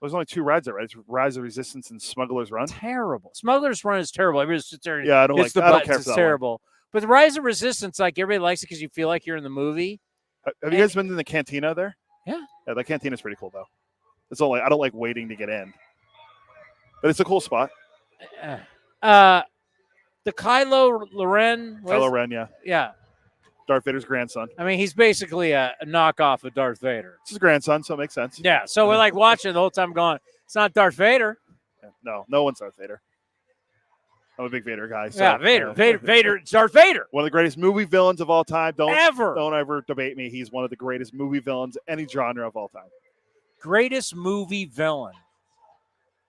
There's only two rides there, right? It's Rise of Resistance and Smuggler's Run.
Terrible. Smuggler's Run is terrible. Everybody sits there.
Yeah, I don't care for
It's
that
terrible.
one.
But the Rise of Resistance, like everybody likes it because you feel like you're in the movie.
Have you guys been in the cantina there?
Yeah.
Yeah, the cantina's pretty cool though. It's only I don't like waiting to get in. But it's a cool spot.
The Kylo Ren.
Kylo Ren, yeah.
Yeah.
Darth Vader's grandson.
I mean, he's basically a knockoff of Darth Vader.
It's his grandson, so it makes sense.
Yeah, so we're like watching the whole time going, it's not Darth Vader.
No one's Darth Vader. I'm a big Vader guy. So,
yeah, Vader, it's Darth Vader.
One of the greatest movie villains of all time. Don't
ever
debate me. He's one of the greatest movie villains, any genre of all time.
Greatest movie villain.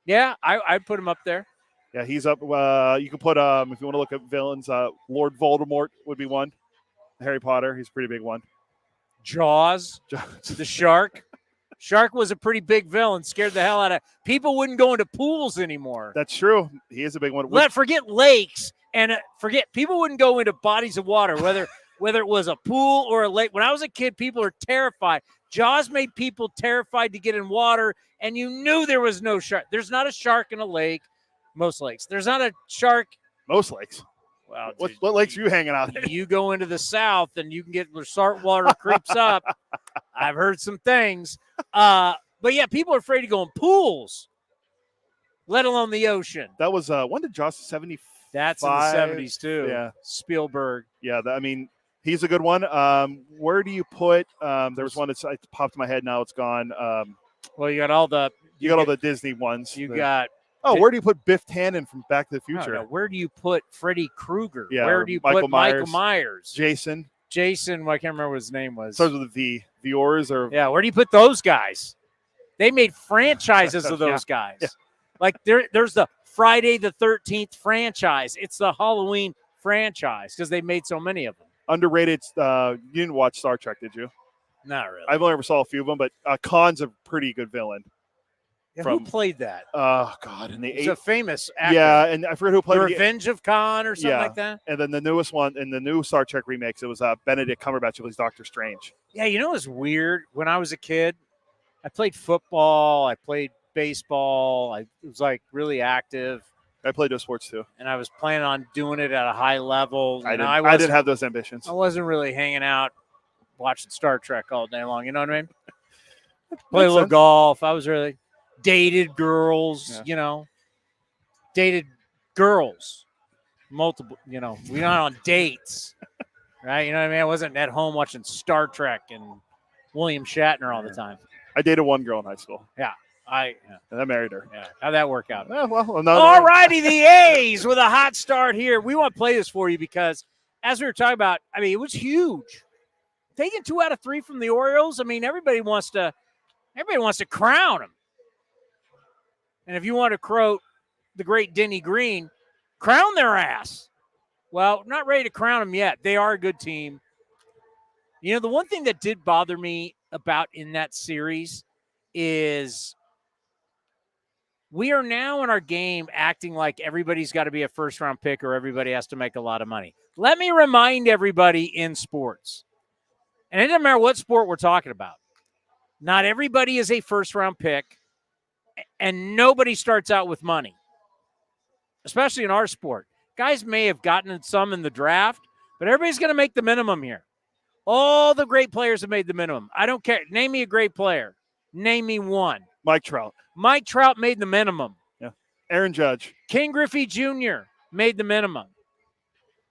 Yeah, I'd put him up there.
Yeah, he's up. You can put, if you want to look at villains, Lord Voldemort would be one. Harry Potter, he's a pretty big one.
Jaws. The shark. Shark was a pretty big villain, scared the hell out of people. Wouldn't go into pools anymore.
That's true. He is a big one.
Forget lakes and forget people wouldn't go into bodies of water, whether it was a pool or a lake. When I was a kid, people were terrified. Jaws made people terrified to get in water, and you knew there was no shark. There's not a shark in a lake. Most lakes. There's not a shark.
Most lakes.
Well,
what lakes are you hanging out in?
You go into the south and you can get the salt water creeps up. I've heard some things. But yeah, people are afraid to go in pools, let alone the ocean.
That was when did Jaws 75?
That's in the 70s too.
Yeah.
Spielberg.
Yeah, I mean, he's a good one. Where do you put there was one that popped in my head, now it's gone.
Well, you got all the
Disney ones.
Where
do you put Biff Tannen from Back to the Future?
Where do you put Freddy Krueger?
Yeah,
where do you put Michael Myers?
Jason,
well, I can't remember what his name was.
Starts with a V. Viors or
where do you put those guys? They made franchises of those guys. Yeah. Like there's the Friday the 13th franchise. It's the Halloween franchise because they made so many of them.
Underrated. You didn't watch Star Trek, did you?
Not really.
I've only ever saw a few of them, but Khan's a pretty good villain.
Yeah, who played that?
Oh God, in the
He's a famous actor.
Yeah, and I forget who played
The Revenge of Khan or something like that.
And then the newest one in the new Star Trek remakes, it was Benedict Cumberbatch who plays Doctor Strange.
Yeah, you know what's weird? When I was a kid, I played football, I played baseball, I was like really active.
I played those sports too,
and I was planning on doing it at a high level.
I didn't have those ambitions.
I wasn't really hanging out watching Star Trek all day long. You know what I mean? Play a little golf. I was really dated girls.
Yeah.
Dated girls. Multiple. We went on dates, right? You know what I mean? I wasn't at home watching Star Trek and William Shatner all the time.
I dated one girl in high school.
Yeah.
And I married her.
Yeah. How'd that work out?
All
righty, the A's with a hot start here. We want to play this for you because, as we were talking about, I mean, it was huge. Taking 2 out of 3 from the Orioles. I mean, everybody wants to crown them. And if you want to quote the great Denny Green, crown their ass. Well, not ready to crown them yet. They are a good team. The one thing that did bother me about in that series is we are now in our game acting like everybody's got to be a first-round pick or everybody has to make a lot of money. Let me remind everybody in sports, and it doesn't matter what sport we're talking about, not everybody is a first-round pick, and nobody starts out with money, especially in our sport. Guys may have gotten some in the draft, but everybody's going to make the minimum here. All the great players have made the minimum. I don't care. Name me a great player. Name me one.
Mike Trout.
Mike Trout made the minimum.
Yeah. Aaron Judge.
King Griffey Jr. made the minimum.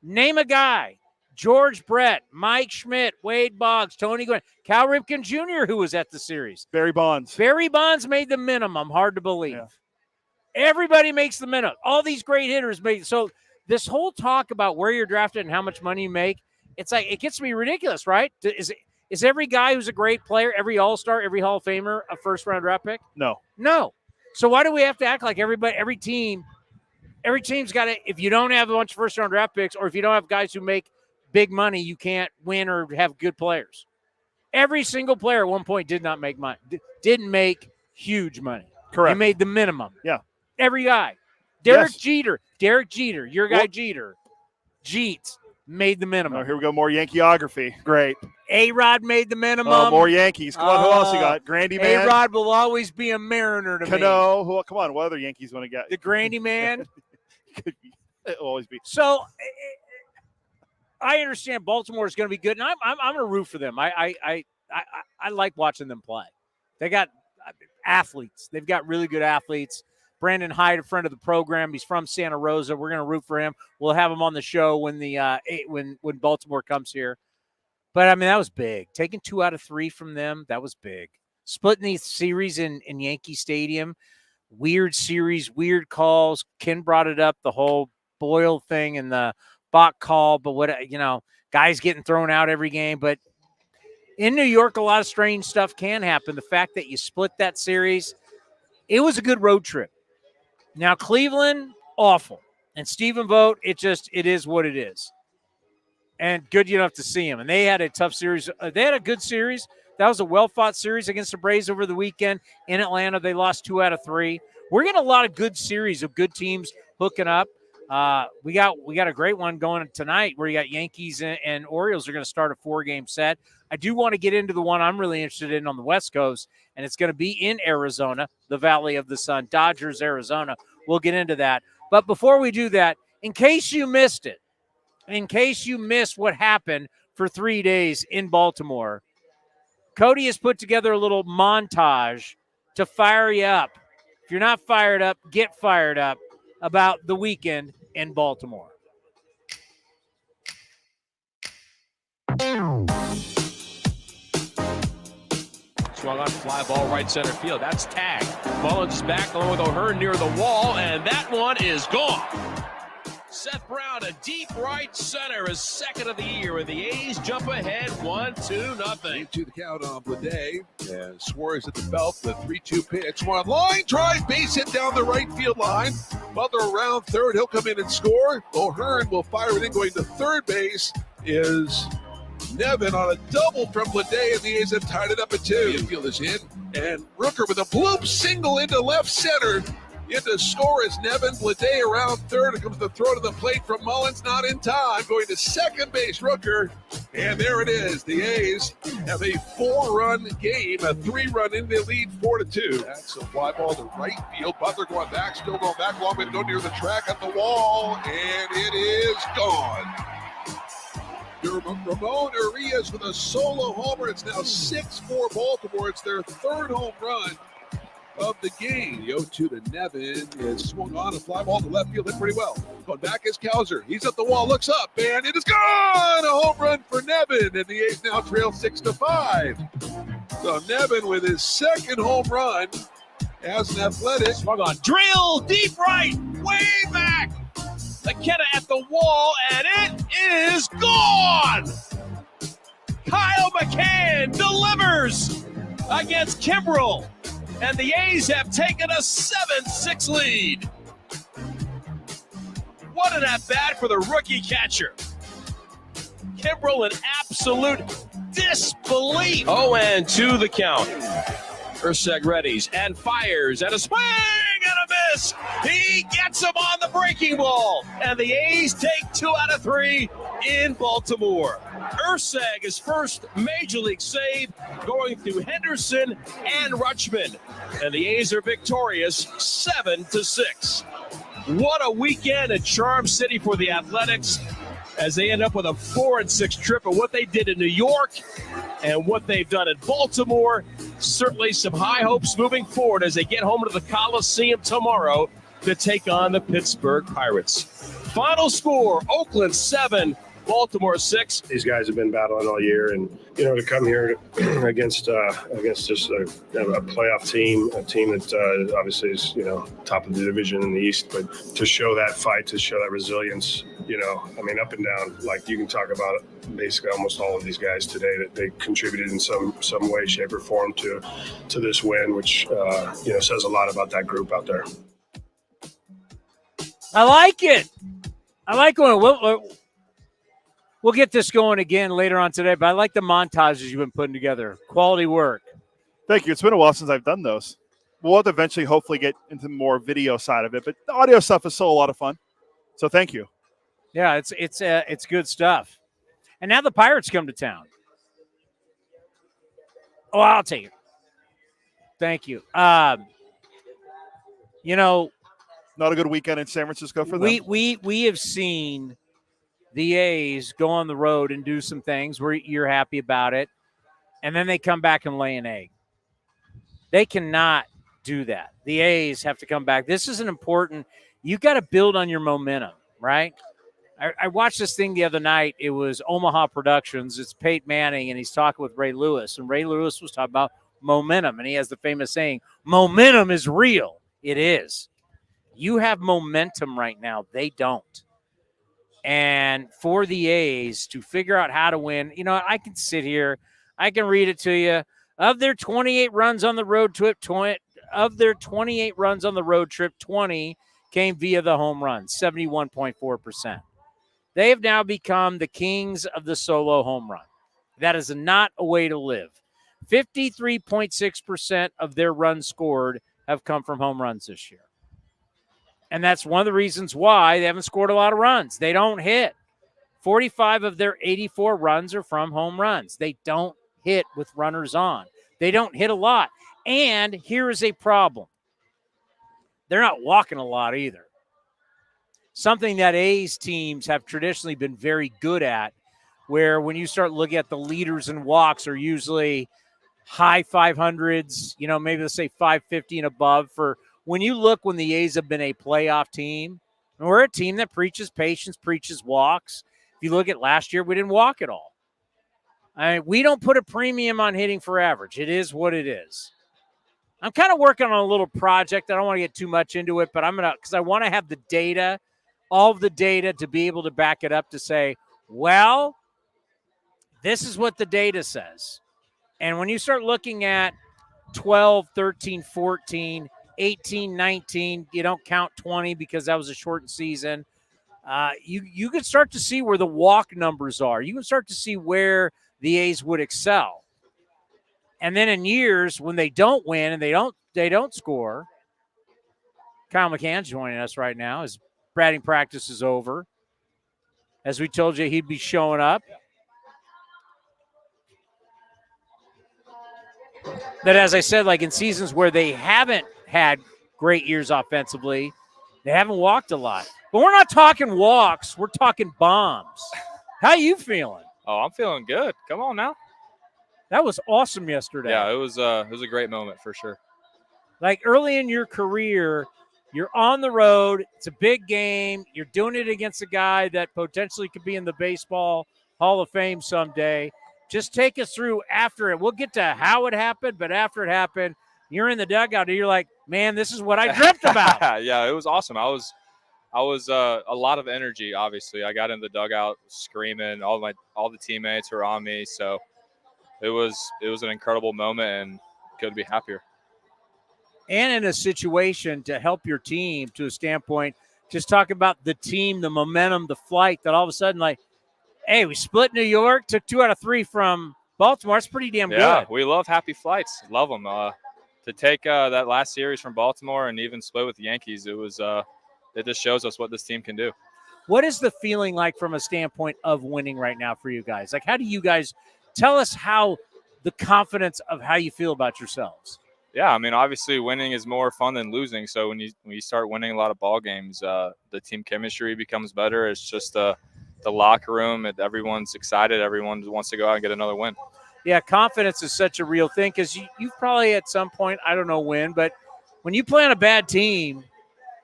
Name a guy. George Brett, Mike Schmidt, Wade Boggs, Tony Gwynn, Cal Ripken Jr., who was at the series.
Barry Bonds.
Barry Bonds made the minimum. Hard to believe. Yeah. Everybody makes the minimum. All these great hitters made. So this whole talk about where you're drafted and how much money you make, it's like it gets to be ridiculous, right? Is every guy who's a great player, every All-Star, every Hall of Famer a first-round draft pick?
No.
So why do we have to act like every team's got to, if you don't have a bunch of first-round draft picks or if you don't have guys who make big money, you can't win or have good players. Every single player at one point did not make money, didn't make huge money.
Correct.
They made the minimum.
Yeah.
Every guy. Derek Jeter, your guy Jeter, Jeets made the minimum.
Oh, here we go, more Yankeeography. Great.
A-Rod made the minimum.
More Yankees. Come on, who else you got? Grandy Man.
A-Rod will always be a Mariner to me.
Cano. Come on, what other Yankees want to get?
The Grandy Man.
It'll always be.
So I understand Baltimore is going to be good, and I'm going to root for them. I like watching them play. They got athletes. They've got really good athletes. Brandon Hyde, a friend of the program. He's from Santa Rosa. We're going to root for him. We'll have him on the show when when Baltimore comes here. But, I mean, that was big. Taking 2 out of 3 from them, that was big. Splitting the series in Yankee Stadium, weird series, weird calls. Ken brought it up, the whole Boyle thing and the Bach call. But, guys getting thrown out every game. But in New York, a lot of strange stuff can happen. The fact that you split that series, it was a good road trip. Now, Cleveland, awful. And Stephen Vogt, it is what it is. And good enough to see him. And they had a tough series. They had a good series. That was a well-fought series against the Braves over the weekend in Atlanta. They lost 2 out of 3. We're getting a lot of good series of good teams hooking up. We got a great one going tonight where you got Yankees and Orioles are going to start a 4-game set. I do want to get into the one I'm really interested in on the West Coast, and it's going to be in Arizona, the Valley of the Sun, Dodgers, Arizona. We'll get into that. But before we do that, in case you missed it, in case you missed what happened for 3 days in Baltimore, Cody has put together a little montage to fire you up. If you're not fired up, get fired up about the weekend in Baltimore.
Swung on, fly ball right center field. That's tagged. Mullins back along with O'Hearn near the wall, and that one is gone. Seth Brown, a deep right center, is second of the year, and the A's jump ahead 1-2.
Into the count on Bleday, and Suarez at the belt, the 3-2 pitch. One line drive, base hit down the right field line. Butler around third, he'll come in and score. O'Hearn will fire it in, going to third base is Nevin on a double from Bleday, and the A's have tied it up at 2. The infield is in, and Rooker with a bloop single into left center. Into score is Nevin. Bleday around third. It comes the throw to the plate from Mullins, not in time. Going to second base, Rooker. And there it is. The A's have a 4-run game, a 3-run in the lead, 4-2. That's a fly ball to right field. Butler going back, still going back. Long way to go near the track at the wall, and it is gone. Ramon Urias with a solo homer. It's now 6-4 Baltimore. It's their 3rd home run of the game. The 0-2 to Nevin is swung on, a fly ball to left field, hit pretty well. Going back is Kowser. He's at the wall, looks up, and it is gone! A home run for Nevin, and the A's now trail 6-5. So Nevin with his 2nd home run as an Athletic.
Swung on, drill, deep right, way back. McKenna at the wall, and it is gone! Kyle McCann delivers against Kimbrel. And the A's have taken a 7-6 lead. What an at-bat for the rookie catcher. Kimbrel in absolute disbelief. 0-2 the count. Urseg readies and fires and a swing and a miss. He gets him on the breaking ball. And the A's take 2 out of 3 in Baltimore. Urseg, his first major league save, going through Henderson and Rutschman. And the A's are victorious 7-6. What a weekend at Charm City for the Athletics as they end up with a 4-6 trip. And what they did in New York and what they've done in Baltimore, certainly some high hopes moving forward as they get home to the Coliseum tomorrow to take on the Pittsburgh Pirates. Final score, Oakland 7, Baltimore 6.
These guys have been battling all year, and to come here against just a playoff team, a team that obviously is top of the division in the East, but to show that fight, to show that resilience, up and down, like you can talk about basically almost all of these guys today that they contributed in some way, shape, or form to this win, which says a lot about that group out there.
I like it. I like when we'll get this going again later on today, but I like the montages you've been putting together. Quality work.
Thank you. It's been a while since I've done those. We'll have to eventually hopefully get into more video side of it, but the audio stuff is still a lot of fun. So thank you.
Yeah, it's good stuff. And now the Pirates come to town. Oh, I'll take it. Thank you.
Not a good weekend in San Francisco for them.
We have seen the A's go on the road and do some things where you're happy about it, and then they come back and lay an egg. They cannot do that. The A's have to come back. This is an important – you got to build on your momentum, right? I watched this thing the other night. It was Omaha Productions. It's Peyton Manning, and he's talking with Ray Lewis. And Ray Lewis was talking about momentum, and he has the famous saying, momentum is real. It is. You have momentum right now. They don't. And for the A's to figure out how to win, you know, I can sit here. I can read it to you. Of their 28 runs on the road trip, 20 came via the home run, 71.4%. They have now become the kings of the solo home run. That is not a way to live. 53.6% of their runs scored have come from home runs this year. And that's one of the reasons why they haven't scored a lot of runs. They don't hit. 45 of their 84 runs are from home runs. They don't hit with runners on. They don't hit a lot. And here is a problem. They're not walking a lot either. Something that A's teams have traditionally been very good at, where when you start looking at the leaders in walks are usually high 500s, you know, maybe let's say 550 and above. For when you look when the A's have been a playoff team, and we're a team that preaches patience, preaches walks. If you look at last year, we didn't walk at all. I mean, we don't put a premium on hitting for average. It is what it is. I'm kind of working on a little project. I don't want to get too much into it, but I'm going to, because I want to have the data, all of the data to be able to back it up to say, well, this is what the data says. And when you start looking at 12, 13, 14, 18, 19, you don't count 20 because that was a shortened season. You can start to see where the walk numbers are. You can start to see where the A's would excel. And then in years when they don't win and they don't score, Kyle McCann's joining us right now. His batting practice is over. As we told you, he'd be showing up. That, as I said, like in seasons where they haven't had great years offensively, they haven't walked a lot. But we're not talking walks. We're talking bombs. How you feeling?
Oh, I'm feeling good. Come on now.
That was awesome yesterday.
Yeah, it was a great moment for sure.
Like early in your career, you're on the road. It's a big game. You're doing it against a guy that potentially could be in the Baseball Hall of Fame someday. Just take us through after it. We'll get to how it happened, but after it happened, you're in the dugout and you're like, man, this is what I dreamt about.
Yeah, it was awesome. I was a lot of energy, obviously. I got in the dugout screaming. All the teammates were on me. So it was an incredible moment and couldn't be happier.
And in a situation to help your team to a standpoint, just talk about the team, the momentum, the flight, that all of a sudden, like, hey, we split New York, took 2 out of 3 from Baltimore. It's pretty damn good.
Yeah, we love happy flights. Love them. To take that last series from Baltimore and even split with the Yankees, it just shows us what this team can do.
What is the feeling like from a standpoint of winning right now for you guys? Like, how do you guys tell us how the confidence of how you feel about yourselves?
Yeah, I mean, obviously winning is more fun than losing. So when you start winning a lot of ball games, the team chemistry becomes better. It's just the locker room, and everyone's excited. Everyone wants to go out and get another win.
Yeah, confidence is such a real thing because you've probably at some point, I don't know when, but when you play on a bad team,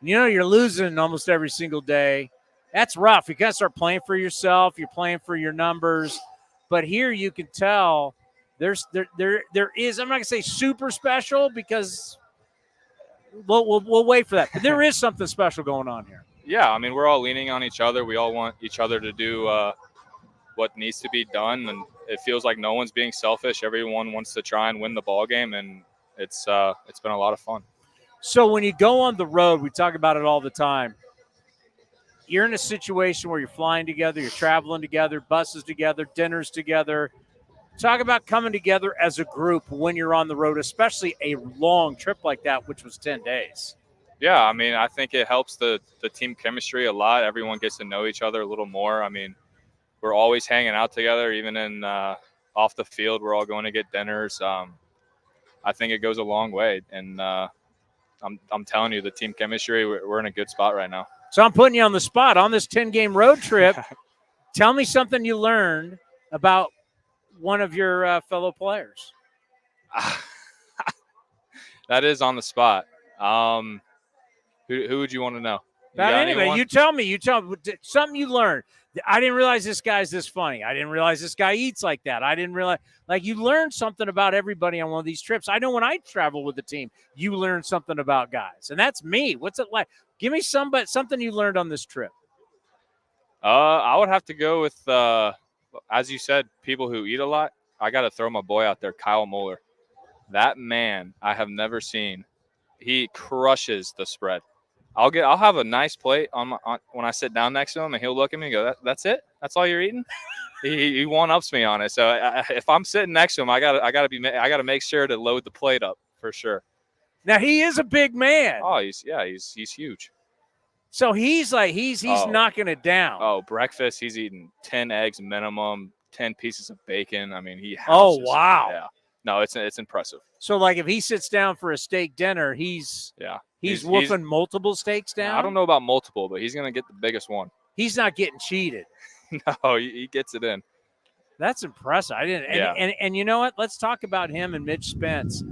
you know you're losing almost every single day. That's rough. You got to start playing for yourself. You're playing for your numbers. But here you can tell there is, I'm not going to say super special because we'll wait for that. But there is something special going on here.
Yeah, I mean, we're all leaning on each other. We all want each other to do what needs to be done, and it feels like no one's being selfish. Everyone wants to try and win the ball game, and it's been a lot of fun.
So when you go on the road, we talk about it all the time. You're in a situation where you're flying together, you're traveling together, buses together, dinners together. Talk about coming together as a group when you're on the road, especially a long trip like that, which was 10 days.
Yeah, I mean, I think it helps the team chemistry a lot. Everyone gets to know each other a little more. I mean, we're always hanging out together, even in off the field. We're all going to get dinners. I think it goes a long way, and I'm telling you, the team chemistry, we're in a good spot right now.
So I'm putting you on the spot. On this 10-game road trip, tell me something you learned about one of your fellow players.
That is on the spot. Who would you want to know?
Anyway, you tell me. You tell me something you learned. I didn't realize this guy's this funny. I didn't realize this guy eats like that. I didn't realize, like, you learned something about everybody on one of these trips. I know when I travel with the team, you learn something about guys, and that's me. What's it like? Give me something you learned on this trip.
I would have to go with, as you said, people who eat a lot. I got to throw my boy out there, Kyle Muller. That man, I have never seen. He crushes the spread. I'll have a nice plate on when I sit down next to him, and he'll look at me and go, "That's it? That's all you're eating?" he one-ups me on it. So if I'm sitting next to him, I gotta make sure to load the plate up for sure.
Now he is a big man.
Oh, he's huge.
So he's knocking it down.
Oh, breakfast, he's eating 10 eggs minimum, 10 pieces of bacon. I mean, he.
Oh, wow.
Yeah. No, it's impressive.
So, like, if he sits down for a steak dinner, he's wolfing multiple steaks down?
I don't know about multiple, but he's going to get the biggest one.
He's not getting cheated.
No, he gets it in.
That's impressive. I didn't. And you know what? Let's talk about him and Mitch Spence,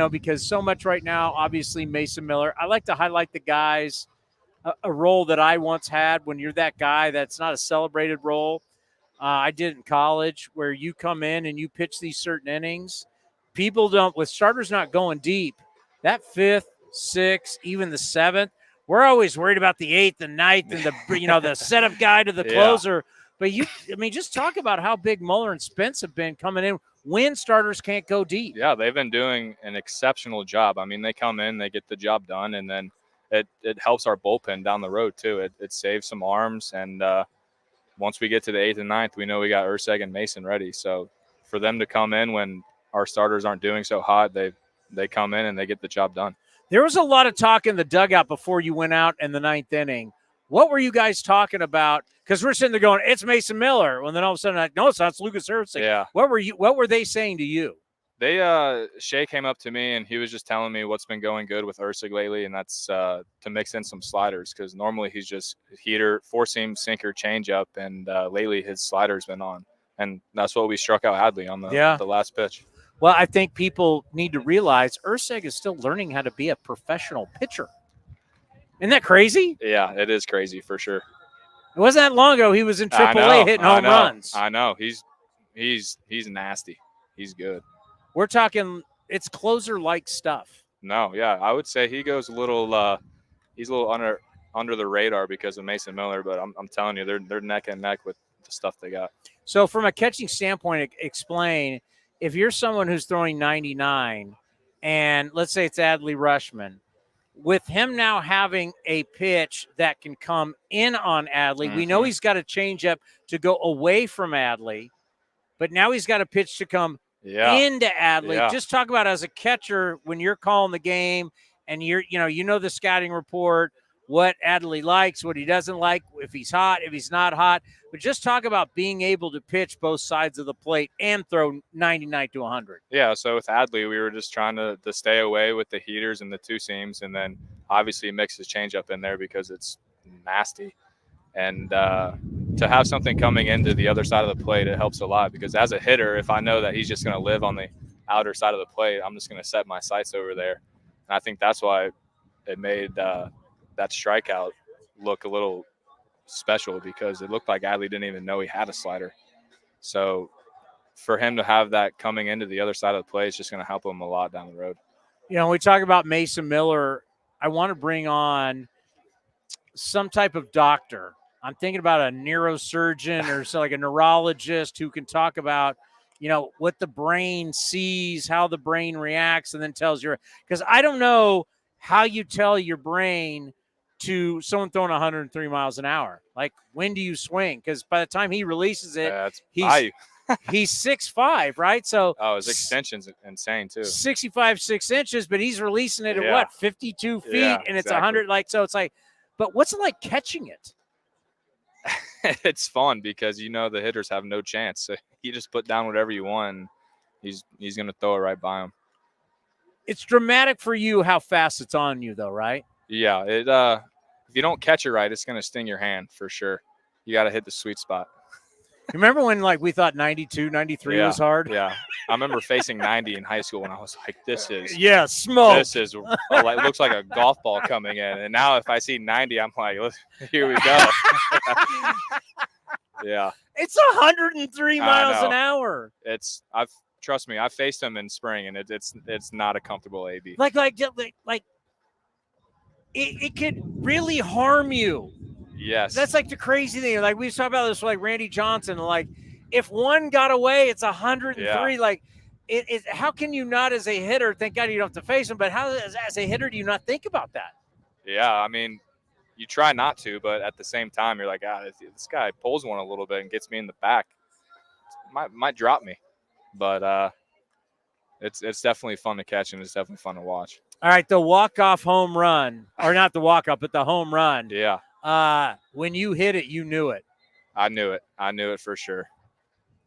because so much right now, obviously, Mason Miller. I like to highlight the guys, a role that I once had when you're that guy that's not a celebrated role. I did in college, where you come in and you pitch these certain innings. People don't, with starters not going deep, that 5th, 6th, even the 7th, we're always worried about the 8th and 9th and the setup guy to the closer. But just talk about how big Muller and Spence have been coming in when starters can't go deep.
Yeah, they've been doing an exceptional job. I mean, they come in, they get the job done, and then it helps our bullpen down the road too. It saves some arms, and once we get to the 8th and 9th, we know we got Urseg and Mason ready. So for them to come in when our starters aren't doing so hot, they come in and they get the job done.
There was a lot of talk in the dugout before you went out in the 9th inning. What were you guys talking about? Because we're sitting there going, "It's Mason Miller," and then all of a sudden, no, it's not. It's Lucas Urseg.
Yeah.
What were they saying to you?
Shay came up to me and he was just telling me what's been going good with Urseg lately, and that's to mix in some sliders, because normally he's just heater, four-seam, sinker, changeup, and lately his slider's been on, and that's what we struck out Adley on the last pitch.
Well, I think people need to realize Urseg is still learning how to be a professional pitcher. Isn't that crazy?
Yeah, it is crazy for sure.
It wasn't that long ago he was in AAA hitting home runs.
I know. He's nasty. He's good.
We're talking, it's closer-like stuff.
No, yeah, I would say he goes a little. He's a little under the radar because of Mason Miller, but I'm telling you, they're neck and neck with the stuff they got.
So, from a catching standpoint, explain, if you're someone who's throwing 99, and let's say it's Adley Rutschman, with him now having a pitch that can come in on Adley, we know he's got a changeup to go away from Adley, but now he's got a pitch to come into Adley.
Yeah.
Just talk about, as a catcher, when you're calling the game and you know the scouting report, what Adley likes, what he doesn't like, if he's hot, if he's not hot. But just talk about being able to pitch both sides of the plate and throw 99 to 100.
Yeah, so with Adley, we were just trying to stay away with the heaters and the two seams, and then obviously mix his changeup in there because it's nasty. And to have something coming into the other side of the plate, it helps a lot, because as a hitter, if I know that he's just going to live on the outer side of the plate, I'm just going to set my sights over there. And I think that's why it made that strikeout look a little special, because it looked like Adley didn't even know he had a slider. So for him to have that coming into the other side of the plate is just going to help him a lot down the road.
When we talk about Mason Miller, I want to bring on some type of doctor. I'm thinking about a neurosurgeon or so, like a neurologist who can talk about, what the brain sees, how the brain reacts, and then tells you. Because I don't know how you tell your brain to someone throwing 103 miles an hour. Like, when do you swing? Because by the time he releases it, he's 6'5", right? So
his extension's insane too.
65, 6 inches, but he's releasing it at 52 feet, and it's 100. So it's like, but what's it like catching it?
It's fun because the hitters have no chance. So you just put down whatever you want, and he's going to throw it right by him.
It's dramatic for you how fast it's on you, though, right?
Yeah. If you don't catch it right, it's going to sting your hand for sure. You got to hit the sweet spot.
Remember when like we thought 92, 93 was hard?
Yeah. I remember facing 90 in high school, and I was like, this is
smoke.
This is like looks like a golf ball coming in. And now if I see 90, I'm like, here we go. Yeah.
It's 103 miles an hour.
Trust me, I faced him in spring, and it's not a comfortable AB.
Like it could really harm you.
Yes.
That's like the crazy thing. Like we talked about this with like Randy Johnson. Like if one got away, it's 103.
Yeah.
Like how can you not as a hitter, thank God you don't have to face him, but how as a hitter do you not think about that?
Yeah, I mean, you try not to, but at the same time, you're like, if this guy pulls one a little bit and gets me in the back, might drop me. But it's definitely fun to catch, and it's definitely fun to watch.
All right, the walk-off home run, or not the walk-off, but the home run.
Yeah.
When you hit it, you knew it.
I knew it for sure.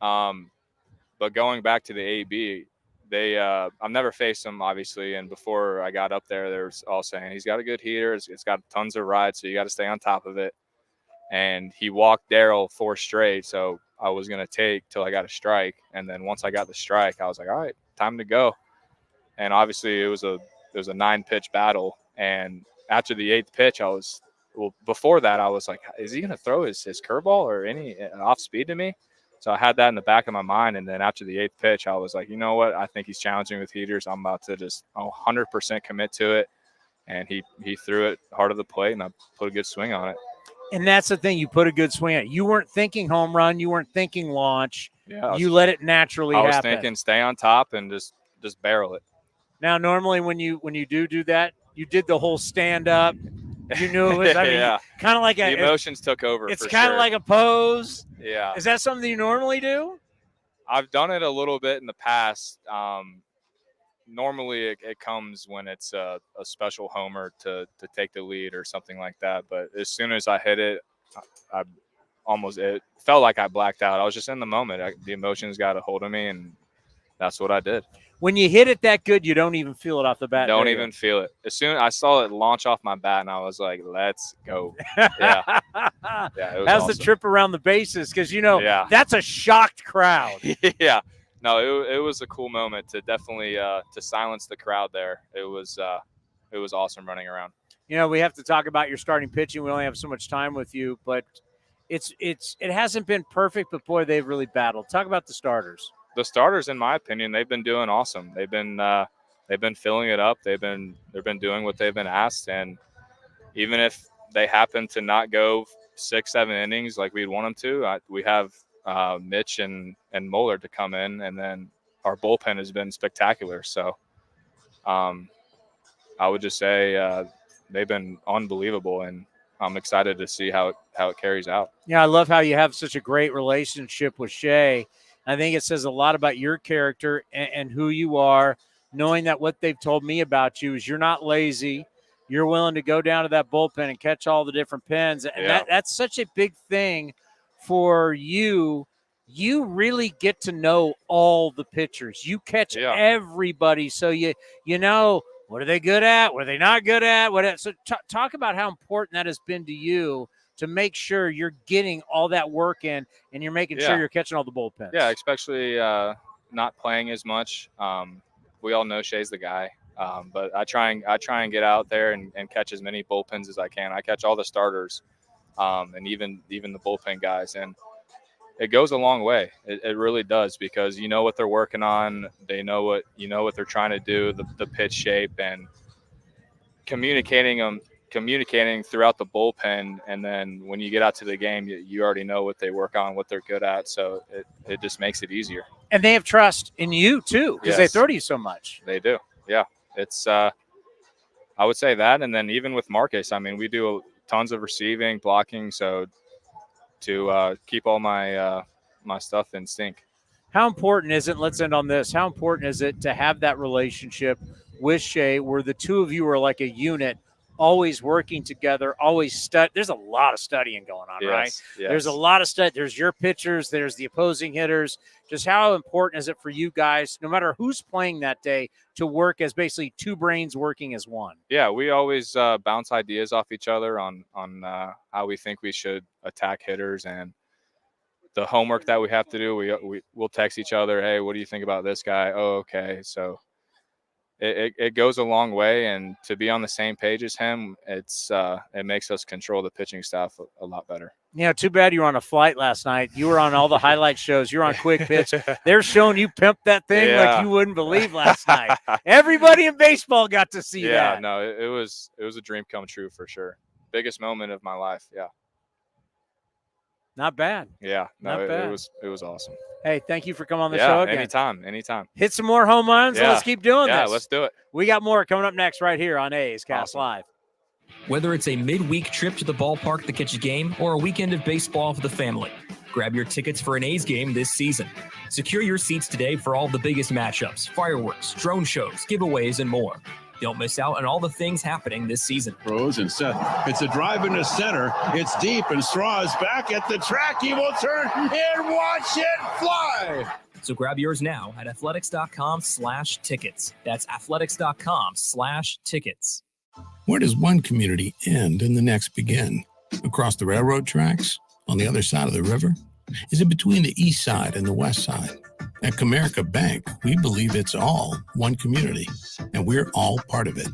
But going back to the AB, I've never faced him, obviously, and before I got up there, they were all saying he's got a good heater, it's got tons of ride, so you got to stay on top of it. And he walked Darryl 4 straight, so I was gonna take till I got a strike, and then once I got the strike, I was like, all right, time to go. And obviously, it was a 9-pitch battle, and after the 8th pitch, before that, I was like, is he gonna throw his curveball or any off speed to me? So I had that in the back of my mind, and then after the 8th pitch, I was like, you know what? I think he's challenging with heaters. I'm about to just 100% commit to it, and he threw it hard of the plate, and I put a good swing on it.
And that's the thing. You put a good swing on it. You weren't thinking home run. You weren't thinking launch.
Yeah,
you let it naturally happen.
I was thinking stay on top and just barrel it.
Now, normally when you do that, you did the whole stand up. You knew it was. I mean,
yeah.
Kind of like
the emotions took over.
It's
kind
of like a pose.
Yeah.
Is that something you normally do?
I've done it a little bit in the past. Normally it comes when it's a special homer to take the lead or something like that. But as soon as I hit it, it felt like I blacked out. I was just in the moment. The emotions got a hold of me, and that's what I did.
When you hit it that good, you don't even feel it off the bat.
Don't even feel it. As soon as I saw it launch off my bat, and I was like, let's go. Yeah. It was
How's
awesome.
the trip around the bases? Because, that's a shocked crowd.
Yeah. No, it was a cool moment to definitely to silence the crowd there. It was awesome running around.
We have to talk about your starting pitching. We only have so much time with you, but it hasn't been perfect, but boy, they've really battled. Talk about the starters.
The starters, in my opinion, they've been doing awesome. They've been filling it up. They've been doing what they've been asked, and even if they happen to not go 6-7 innings like we'd want them to, we have Mitch and Moeller to come in, and then our bullpen has been spectacular. So I would just say they've been unbelievable, and I'm excited to see how it carries out.
Yeah, I love how you have such a great relationship with Shea. I think it says a lot about your character and who you are, knowing that what they've told me about you is you're not lazy. You're willing to go down to that bullpen and catch all the different pins. And that's such a big thing for you. You really get to know all the pitchers. You catch everybody. So you know, what are they good at? What are they not good at? So talk about how important that has been to you to make sure you're getting all that work in and you're making sure you're catching all the bullpens.
Yeah, especially not playing as much. We all know Shea's the guy, but I try and get out there and catch as many bullpens as I can. I catch all the starters, and even the bullpen guys, and it goes a long way. It really does, because you know what they're working on. They know what they're trying to do, the pitch shape, and communicating throughout the bullpen, and then when you get out to the game, you already know what they work on, what they're good at, so it just makes it easier.
And they have trust in you too, because they throw to you so much.
They do. Yeah, it's I would say that, and then even with Marcus, I mean, we do tons of receiving, blocking, so to keep all my my stuff in sync.
How important is it, let's end on this, how important is it to have that relationship with Shea where the two of you are like a unit, always working together, always there's a lot of studying going on, right?
Yes.
There's a lot of study. There's your pitchers, there's the opposing hitters. Just how important is it for you guys, no matter who's playing that day, to work as basically two brains working as one?
Yeah, we always bounce ideas off each other on how we think we should attack hitters, and the homework that we have to do, we'll text each other, hey, what do you think about this guy? Oh, okay. So it goes a long way, and to be on the same page as him, it makes us control the pitching staff a lot better.
Yeah, too bad you were on a flight last night. You were on all the highlight shows. You were on Quick Pitch. They're showing you pimped that thing like you wouldn't believe last night. Everybody in baseball got to see that.
Yeah, no, it was a dream come true for sure. Biggest moment of my life. Yeah.
Not bad.
Yeah, no,
Not bad.
It was awesome.
Hey, thank you for coming on the show again.
Anytime.
Hit some more home runs.
Yeah.
Let's keep doing this.
Yeah, let's do it.
We got more coming up next right here on A's Cast Live.
Whether it's a midweek trip to the ballpark to catch a game or a weekend of baseball for the family, grab your tickets for an A's game this season. Secure your seats today for all the biggest matchups, fireworks, drone shows, giveaways, and more. Don't miss out on all the things happening this season.
Rose and Seth. It's a drive into center. It's deep, and Straw is back at the track. He will turn and watch it fly.
So grab yours now at athletics.com/tickets. That's athletics.com/tickets.
Where does one community end and the next begin? Across the railroad tracks? On the other side of the river? Is it between the east side and the west side? At Comerica Bank, we believe it's all one community, and we're all part of it.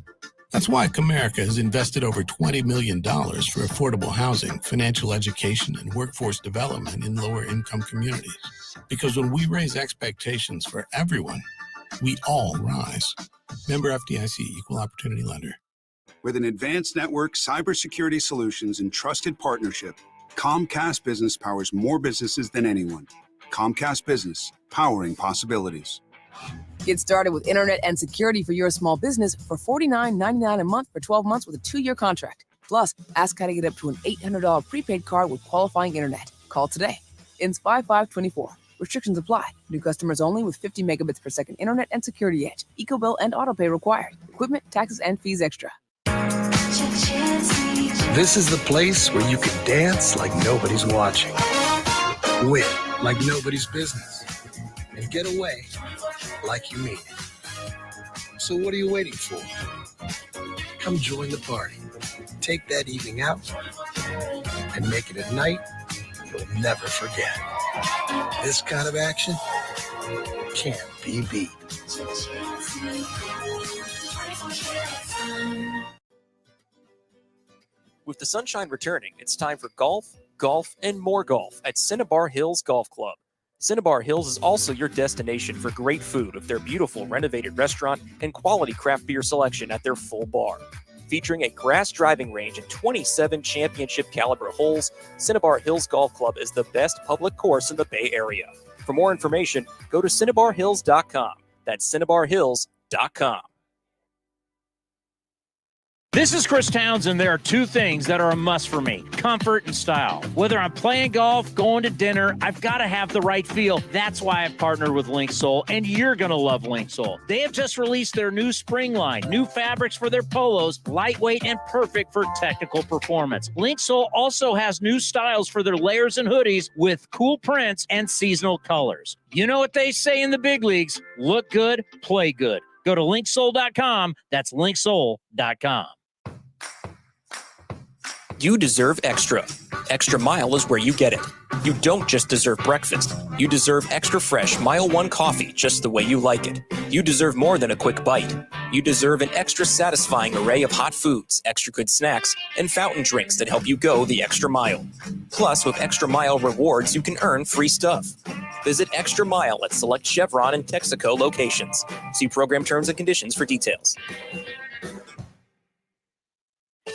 That's why Comerica has invested over $20 million for affordable housing, financial education, and workforce development in lower-income communities. Because when we raise expectations for everyone, we all rise. Member FDIC, Equal Opportunity Lender.
With an advanced network, cybersecurity solutions, and trusted partnership, Comcast Business powers more businesses than anyone. Comcast Business, powering possibilities.
Get started with internet and security for your small business for $49.99 a month for 12 months with a 2-year contract. Plus, ask how to get up to an $800 prepaid card with qualifying internet. Call today. Ends 5/5/24. Restrictions apply. New customers only with 50 megabits per second internet and security edge. EcoBill and autopay required. Equipment, taxes, and fees extra.
This is the place where you can dance like nobody's watching, win like nobody's business, and get away like you mean it. So what are you waiting for? Come join the party. Take that evening out and make it a night you'll never forget. This kind of action can't be beat.
With the sunshine returning, it's time for golf, and more golf at Cinnabar Hills Golf Club. Cinnabar Hills is also your destination for great food with their beautiful renovated restaurant and quality craft beer selection at their full bar. Featuring a grass driving range and 27 championship caliber holes, Cinnabar Hills Golf Club is the best public course in the Bay Area. For more information, go to cinnabarhills.com. That's cinnabarhills.com.
This is Chris Townsend. There are two things that are a must for me: comfort and style. Whether I'm playing golf, going to dinner, I've got to have the right feel. That's why I've partnered with Linksole, and you're going to love Linksole. They have just released their new spring line, new fabrics for their polos, lightweight and perfect for technical performance. Linksole also has new styles for their layers and hoodies with cool prints and seasonal colors. You know what they say in the big leagues: look good, play good. Go to linksole.com. That's linksole.com.
You deserve extra. Extra Mile is where you get it. You don't just deserve breakfast. You deserve extra fresh Mile 1 coffee just the way you like it. You deserve more than a quick bite. You deserve an extra satisfying array of hot foods, extra good snacks, and fountain drinks that help you go the extra mile. Plus, with Extra Mile rewards, you can earn free stuff. Visit Extra Mile at select Chevron and Texaco locations. See program terms and conditions for details.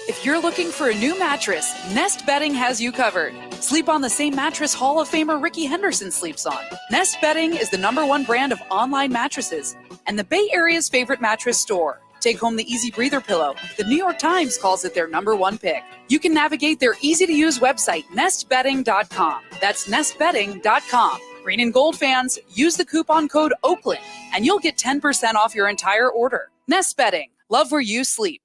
If you're looking for a new mattress, Nest Bedding has you covered. Sleep on the same mattress Hall of Famer Ricky Henderson sleeps on. Nest Bedding is the #1 brand of online mattresses and the Bay Area's favorite mattress store. Take home the Easy Breather pillow. The New York Times calls it their #1 pick. You can navigate their easy-to-use website, nestbedding.com. That's nestbedding.com. Green and gold fans, use the coupon code Oakland, and you'll get 10% off your entire order. Nest Bedding. Love where you sleep.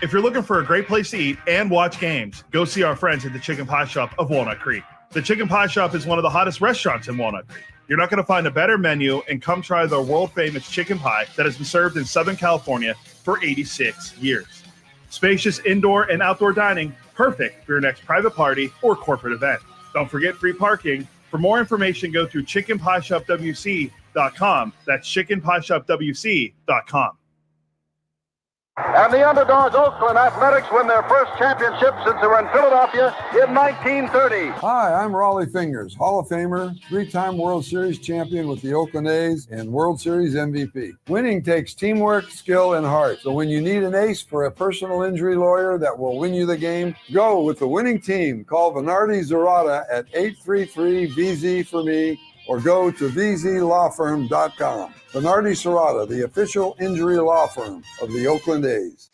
If you're looking for a great place to eat and watch games, go see our friends at the Chicken Pie Shop of Walnut Creek. The Chicken Pie Shop is one of the hottest restaurants in Walnut Creek. You're not going to find a better menu, and come try their world-famous chicken pie that has been served in Southern California for 86 years. Spacious indoor and outdoor dining, perfect for your next private party or corporate event. Don't forget free parking. For more information, go to chickenpieshopwc.com. That's chickenpieshopwc.com.
And the underdogs Oakland Athletics win their first championship since they were in Philadelphia in 1930.
Hi, I'm Raleigh Fingers, Hall of Famer, three-time World Series champion with the Oakland A's and World Series MVP. Winning takes teamwork, skill, and heart. So when you need an ace for a personal injury lawyer that will win you the game, go with the winning team. Call Venardi Zerata at 833-VZ for me, or go to vzlawfirm.com. Venardi Zerata, the official injury law firm of the Oakland A's.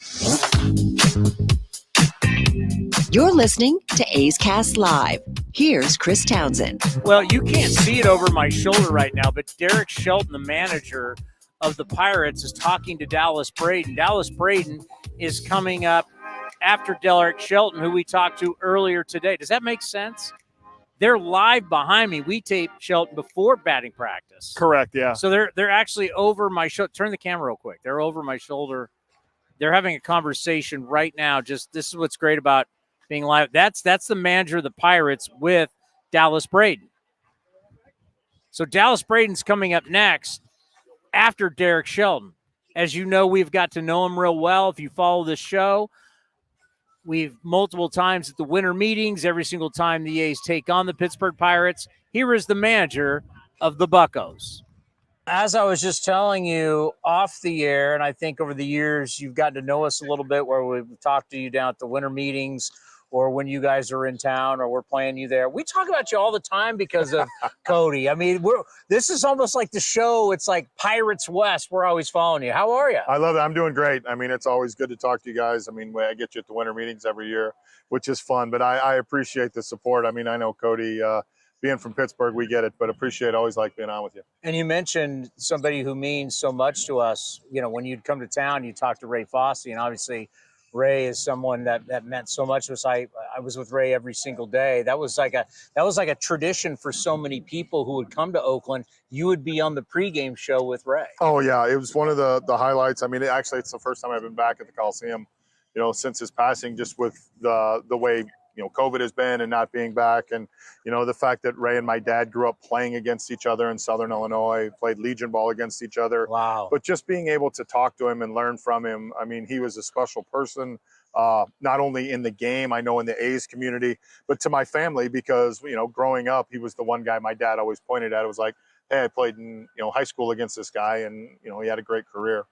You're listening to A's Cast Live. Here's Chris Townsend.
Well, you can't see it over my shoulder right now, but Derek Shelton, the manager of the Pirates, is talking to Dallas Braden. Dallas Braden is coming up after Derek Shelton, who we talked to earlier today. Does that make sense? They're live behind me. We taped Shelton before batting practice.
Correct, yeah.
So they're actually over my shoulder. Turn the camera real quick. They're over my shoulder. They're having a conversation right now. Just this is what's great about being live. That's the manager of the Pirates with Dallas Braden. So Dallas Braden's coming up next after Derek Shelton. As you know, we've got to know him real well. If you follow the show, we've multiple times at the winter meetings, every single time the A's take on the Pittsburgh Pirates. Here is the manager of the Buccos. As I was just telling you off the air, and I think over the years you've gotten to know us a little bit where we've talked to you down at the winter meetings or when you guys are in town or we're playing you there. We talk about you all the time because of Cody. I mean, this is almost like the show. It's like Pirates West. We're always following you. How are you?
I love it. I'm doing great. I mean, it's always good to talk to you guys. I mean, I get you at the winter meetings every year, which is fun, but I appreciate the support. I mean, I know Cody, being from Pittsburgh, we get it, but appreciate, always like being on with you.
And you mentioned somebody who means so much to us. You know, when you'd come to town, you talked to Ray Fosse, and obviously Ray is someone that meant so much to us. I was with Ray every single day. That was like a tradition for so many people who would come to Oakland. You would be on the pregame show with Ray.
Oh yeah, it was one of the highlights. I mean, it's the first time I've been back at the Coliseum, since his passing, just with the way COVID has been and not being back, and the fact that Ray and my dad grew up playing against each other in Southern Illinois, played Legion ball against each other.
Wow.
But just being able to talk to him and learn from him, I mean, he was a special person, not only in the game, I know in the A's community, but to my family, because growing up, he was the one guy my dad always pointed at. It was like, hey, I played in high school against this guy, and he had a great career.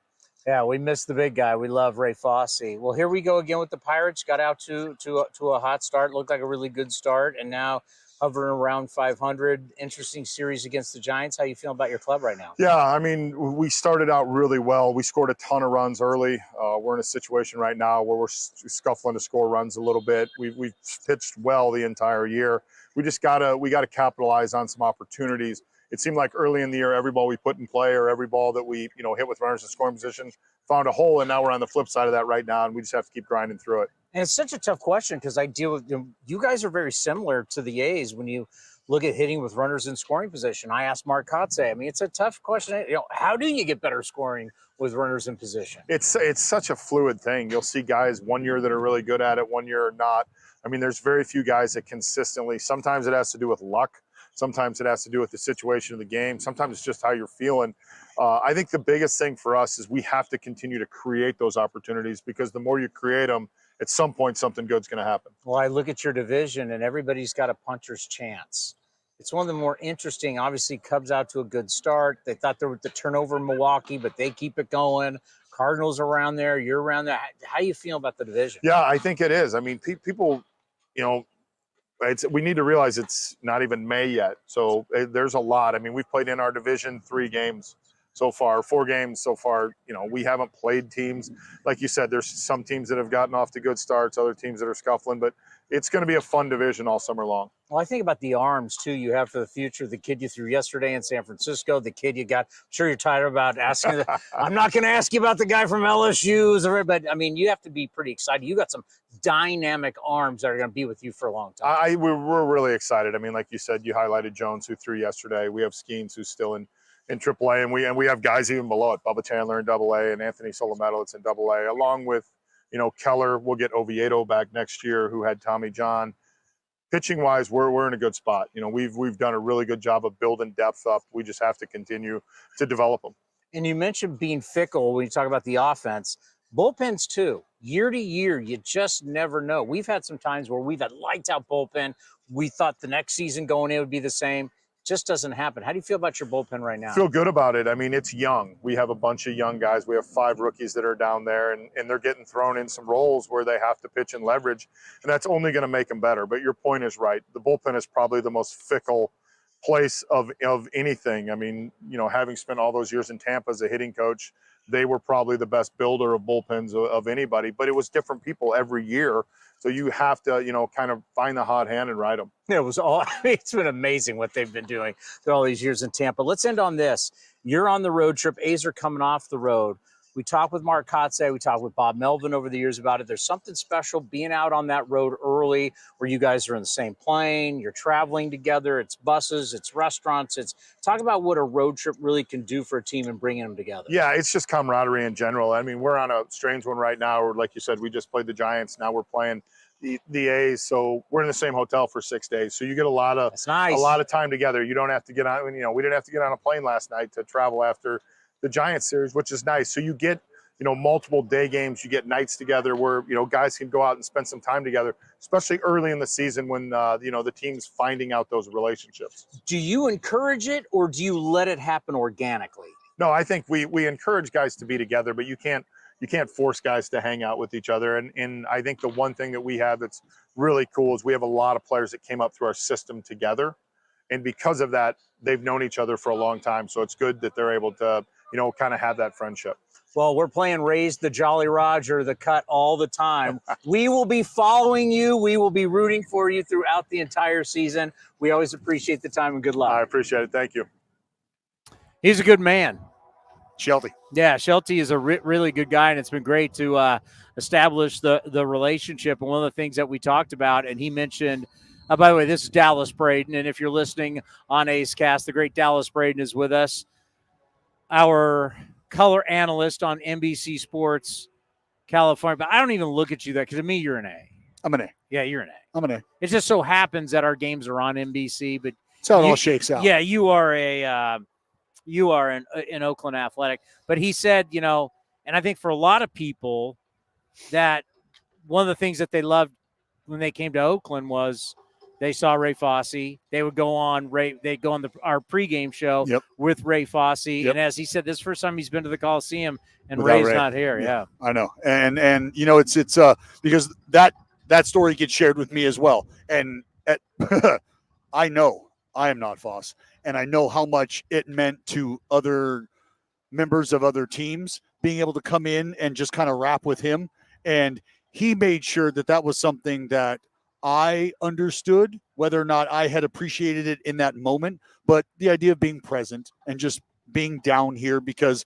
Yeah, we missed the big guy. We love Ray Fosse. Well, here we go again with the Pirates. Got out to a hot start. Looked like a really good start, and now hovering around 500. Interesting series against the Giants. How you feeling about your club right now?
Yeah, I mean, we started out really well. We scored a ton of runs early. We're in a situation right now where we're scuffling to score runs a little bit. We've pitched well the entire year. We gotta capitalize on some opportunities. It seemed like early in the year, every ball we put in play or every ball that we, hit with runners in scoring position found a hole, and now we're on the flip side of that right now, and we just have to keep grinding through it.
And it's such a tough question because I deal with you guys are very similar to the A's when you look at hitting with runners in scoring position. I asked Mark Kotze. I mean, it's a tough question. How do you get better scoring with runners in position?
It's such a fluid thing. You'll see guys one year that are really good at it, one year not. I mean, there's very few guys that consistently. Sometimes it has to do with luck. Sometimes it has to do with the situation of the game. Sometimes it's just how you're feeling. I think the biggest thing for us is we have to continue to create those opportunities, because the more you create them, at some point something good's going to happen.
Well, I look at your division and everybody's got a puncher's chance. It's one of the more interesting. Obviously, Cubs out to a good start. They thought there was the turnover in Milwaukee, but they keep it going. Cardinals around there. You're around there. How you feel about the division?
Yeah, I think it is. I mean, people, we need to realize it's not even May yet. So there's a lot. I mean, we've played in our division 3 games so far, 4 games so far. We haven't played teams. Like you said, there's some teams that have gotten off to good starts, other teams that are scuffling, but it's going to be a fun division all summer long.
Well, I think about the arms, too, you have for the future. The kid you threw yesterday in San Francisco, the kid you got. I'm sure you're tired about asking. I'm not going to ask you about the guy from LSU, but, I mean, you have to be pretty excited. You got some dynamic arms that are going to be with you for a long time.
We're really excited. I mean, like you said, you highlighted Jones, who threw yesterday. We have Skeens, who's still in AAA, and we have guys even below it, Bubba Chandler in AA and Anthony Solometo that's in AA, along with, Keller. We'll get Oviedo back next year, who had Tommy John. pitching wise, we're in a good spot. We've done a really good job of building depth up. We just have to continue to develop them.
And you mentioned being fickle when you talk about the offense. Bullpens, too. Year to year, you just never know. We've had some times where we've had lights-out bullpen. We thought the next season going in would be the same. Just doesn't happen. How do you feel about your bullpen right now?
Feel good about it. I mean, it's young. We have a bunch of young guys. We have 5 rookies that are down there, and they're getting thrown in some roles where they have to pitch and leverage, and that's only going to make them better. But your point is right. The bullpen is probably the most fickle place of anything. I mean, having spent all those years in Tampa as a hitting coach, they were probably the best builder of bullpens of anybody, but it was different people every year. So you have to, kind of find the hot hand and ride them.
It's been amazing what they've been doing through all these years in Tampa. Let's end on this. You're on the road trip. A's are coming off the road. We talked with Mark Kotze. We talked with Bob Melvin over the years about it. There's something special being out on that road early where you guys are in the same plane. You're traveling together. It's buses. It's restaurants. Talk about what a road trip really can do for a team and bringing them together.
Yeah, it's just camaraderie in general. I mean, we're on a strange one right now. Or like you said, we just played the Giants. Now we're playing the A's. So we're in the same hotel for 6 days. So you get a lot of time together. You don't have to get on. We didn't have to get on a plane last night to travel after the Giants series, which is nice. So you get, multiple day games, you get nights together where, guys can go out and spend some time together, especially early in the season when, the team's finding out those relationships.
Do you encourage it or do you let it happen organically?
No, I think we encourage guys to be together, but you can't force guys to hang out with each other. And I think the one thing that we have that's really cool is we have a lot of players that came up through our system together. And because of that, they've known each other for a long time. So it's good that they're able to, kind of have that friendship.
Well, we're playing Raise the Jolly Roger, the cut all the time. We will be following you. We will be rooting for you throughout the entire season. We always appreciate the time and good luck.
I appreciate it. Thank you.
He's a good man.
Shelty.
Yeah, Shelty is a really good guy, and it's been great to establish the relationship. And one of the things that we talked about, and he mentioned, by the way, this is Dallas Braden, and if you're listening on A's Cast, the great Dallas Braden is with us, our color analyst on NBC Sports California. But I don't even look at you that, because to me, you're an A.
I'm an A.
Yeah, you're an A.
I'm an A.
It just so happens that our games are on NBC, but
that's how it all shakes out.
Yeah, you are an Oakland Athletic. But he said, and I think for a lot of people, that one of the things that they loved when they came to Oakland was they saw Ray Fosse. They would go on our pregame show with Ray Fosse. And as he said, this is the first time he's been to the Coliseum, and Ray's not here. Yeah,
I know. And it's because that story gets shared with me as well. And I know I am not Fosse, and I know how much it meant to other members of other teams being able to come in and just kind of rap with him. And he made sure that was something that I understood, whether or not I had appreciated it in that moment, but the idea of being present and just being down here, because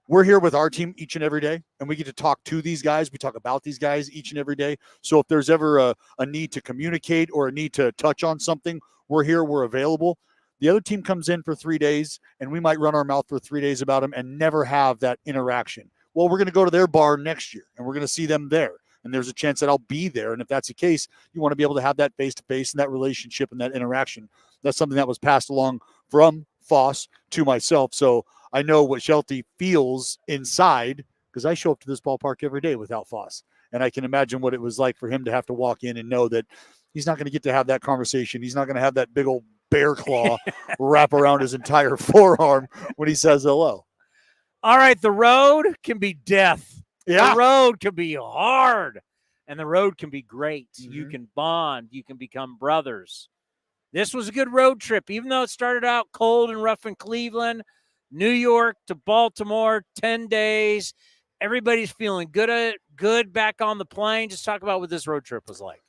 we're here with our team each and every day, and we get to talk to these guys. We talk about these guys each and every day. So if there's ever a need to communicate or a need to touch on something, we're here, we're available. The other team comes in for 3 days, and we might run our mouth for 3 days about them and never have that interaction. Well, we're going to go to their bar next year, and we're going to see them there. And there's a chance that I'll be there. And if that's the case, you want to be able to have that face-to-face and that relationship and that interaction. That's something that was passed along from Foss to myself. So I know what Shelty feels inside, because I show up to this ballpark every day without Foss. And I can imagine what it was like for him to have to walk in and know that he's not going to get to have that conversation. He's not going to have that big old bear claw wrap around his entire forearm when he says hello.
All right, the road can be death.
Yeah.
The road can be hard, and the road can be great. Mm-hmm. You can bond. You can become brothers. This was a good road trip, even though it started out cold and rough in Cleveland, New York to Baltimore, 10 days. Everybody's feeling good back on the plane. Just talk about what this road trip was like.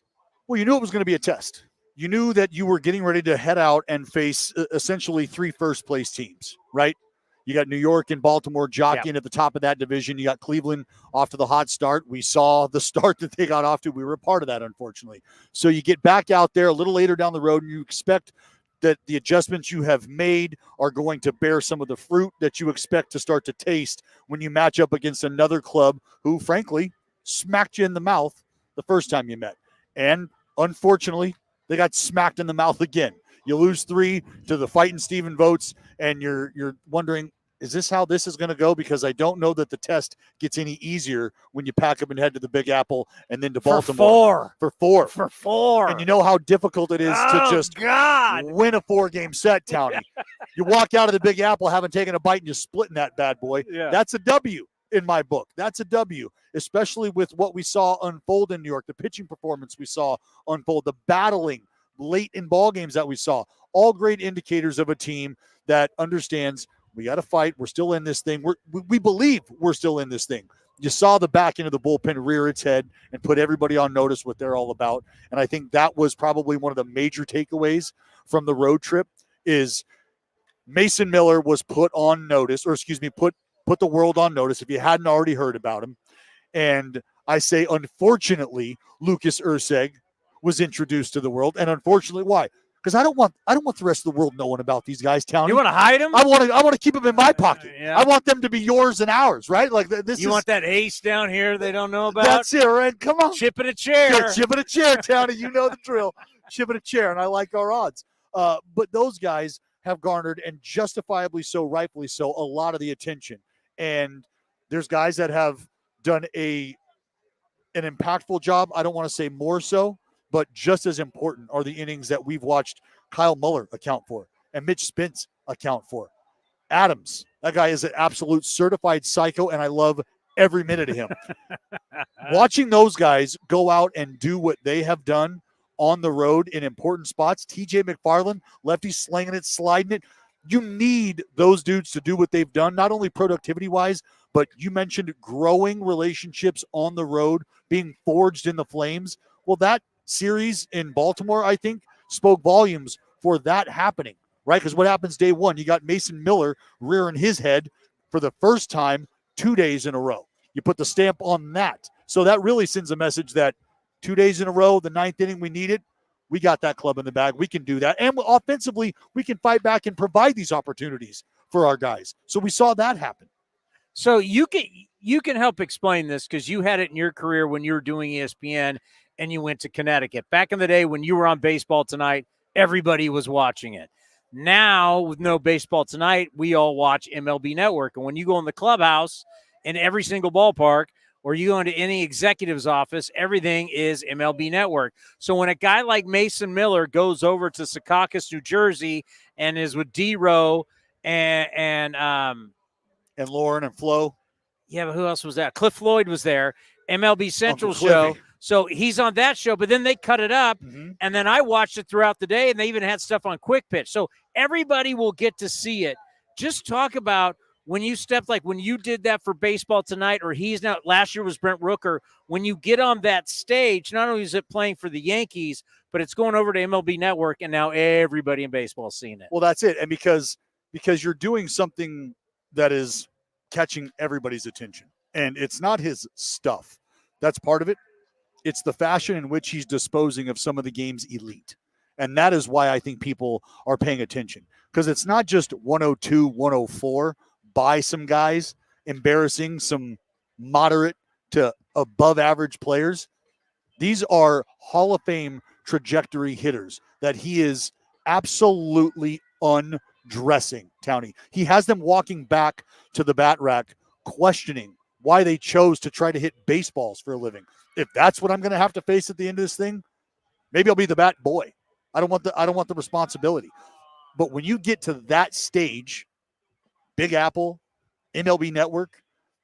Well, you knew it was going to be a test. You knew that you were getting ready to head out and face essentially 3 first-place teams, right? You got New York and Baltimore jockeying at the top of that division. You got Cleveland off to the hot start. We saw the start that they got off to. We were a part of that, unfortunately. So you get back out there a little later down the road, and you expect that the adjustments you have made are going to bear some of the fruit that you expect to start to taste when you match up against another club who, frankly, smacked you in the mouth the first time you met. And unfortunately, They got smacked in the mouth again. You lose 3 to the fighting Stephen Votes, and you're wondering, is this how this is going to go? Because I don't know that the test gets any easier when you pack up and head to the Big Apple and then to Baltimore. For four. And you know how difficult it is to just win a 4-game set, Towny. You walk out of the Big Apple, haven't taken a bite, and you're splitting that bad boy.
Yeah.
That's a W in my book. That's a W, especially with what we saw unfold in New York, the pitching performance we saw unfold, the battling late in ball games that we saw. All great indicators of a team that understands we got to fight. We're still in this thing. We believe we're still in this thing. You saw the back end of the bullpen rear its head and put everybody on notice what they're all about. And I think that was probably one of the major takeaways from the road trip is Mason Miller was put on notice, or excuse me, put the world on notice if you hadn't already heard about him. And I say, unfortunately, Lucas Erceg was introduced to the world. And unfortunately, why? Because I don't want the rest of the world knowing about these guys, Towny.
You want to hide them?
I want to keep them in my pocket.
Yeah.
I want them to be yours and ours, right? Like this.
You want that ace down here they don't know about?
That's it, right? Come on,
chip in a chair.
Yeah, chip in a chair, Towny. You know the drill. Chip in a chair, and I like our odds. But those guys have garnered, and justifiably so, rightfully so, a lot of the attention. And there's guys that have done an impactful job. I don't want to say more so, but just as important are the innings that we've watched Kyle Muller account for and Mitch Spence account for. Adams, that guy is an absolute certified psycho, and I love every minute of him. Watching those guys go out and do what they have done on the road in important spots, TJ McFarland, lefty slinging it, sliding it. You need those dudes to do what they've done, not only productivity-wise, but you mentioned growing relationships on the road, being forged in the flames. Well, that series in Baltimore, I think, spoke volumes for that happening, right? Because what happens day one? You got Mason Miller rearing his head for the first time 2 days in a row. You put the stamp on that. So that really sends a message that 2 days in a row, the ninth inning, we need it. We got that club in the bag. We can do that. And offensively, we can fight back and provide these opportunities for our guys. So we saw that happen.
So you can help explain this because you had it in your career when you were doing ESPN and you went to Connecticut. Back in the day when you were on Baseball Tonight, everybody was watching it. Now, with no Baseball Tonight, we all watch MLB Network. And when you go in the clubhouse in every single ballpark, or you go into any executive's office, everything is MLB Network. So when a guy like Mason Miller goes over to Secaucus, New Jersey, and is with D-Row and
Lauren and Flo.
Yeah, but who else was that? Cliff Floyd was there. MLB Central show. So he's on that show, but then they cut it up, and then I watched it throughout the day, and they even had stuff on Quick Pitch. So everybody will get to see it. Just talk about when you stepped, like when you did that for Baseball Tonight, or he's now, last year was Brent Rooker, when you get on that stage, not only is it playing for the Yankees, but it's going over to MLB Network, and now everybody in baseball is seeing it.
Well, that's it. And because you're doing something that is catching everybody's attention, and it's not his stuff. That's part of it. It's the fashion in which he's disposing of some of the game's elite. And that is why I think people are paying attention, because it's not just 102, 104 by some guys embarrassing some moderate to above average players. These are Hall of Fame trajectory hitters that he is absolutely undressing, Towny. He has them walking back to the bat rack questioning why they chose to try to hit baseballs for a living. If that's what I'm going to have to face at the end of this thing, maybe I'll be the bat boy. I don't want the responsibility. But when you get to that stage, Big Apple, MLB Network,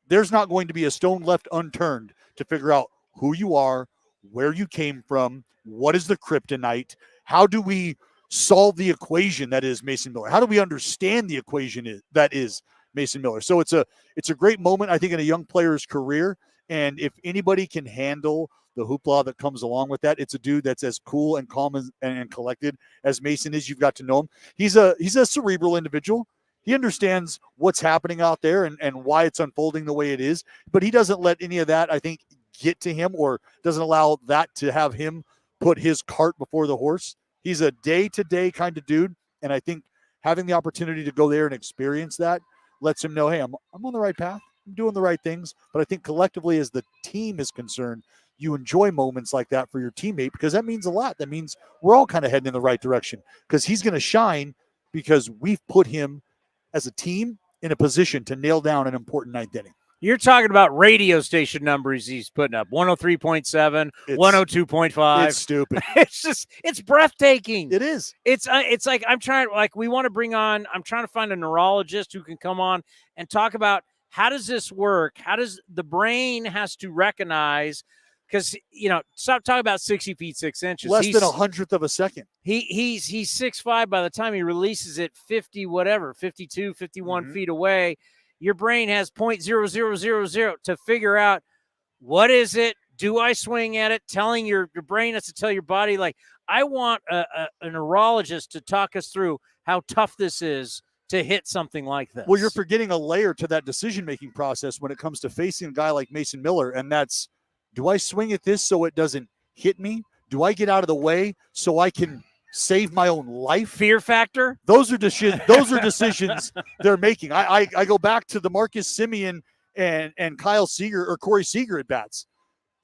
there's not going to be a stone left unturned to figure out who you are, where you came from, what is the kryptonite, how do we solve the equation that is Mason Miller? How do we understand the equation that is Mason Miller? So it's a great moment, I think, in a young player's career. And if anybody can handle the hoopla that comes along with that, it's a dude that's as cool and calm and collected as Mason is. You've got to know him. He's a cerebral individual. He understands what's happening out there and why it's unfolding the way it is. But he doesn't let any of that, I think, get to him, or doesn't allow that to have him put his cart before the horse. He's a day-to-day kind of dude. And I think having the opportunity to go there and experience that lets him know, hey, I'm on the right path. I'm doing the right things. But I think collectively, as the team is concerned, you enjoy moments like that for your teammate, because that means a lot. That means we're all kind of heading in the right direction, because he's going to shine because we've put him as a team in a position to nail down an important ninth inning.
You're talking about radio station numbers he's putting up, 103.7, 102.5.
It's stupid.
It's breathtaking.
It is.
It's like I'm trying to find a neurologist who can come on and talk about how does this work? How does the brain has to recognize, because, stop talking about 60 feet, 6 inches.
Less than 100th of a second.
He's 6'5" by the time he releases it 52, 51 feet away. Your brain has 0.0000 to figure out what is it? Do I swing at it? Telling your brain has to tell your body, like, I want a neurologist to talk us through how tough this is to hit something like this.
Well, you're forgetting a layer to that decision-making process when it comes to facing a guy like Mason Miller, and that's, do I swing at this so it doesn't hit me? Do I get out of the way so I can save my own life?
Fear factor?
Those are decisions they're making. I go back to the Marcus Semien and Kyle Seager or Corey Seager at bats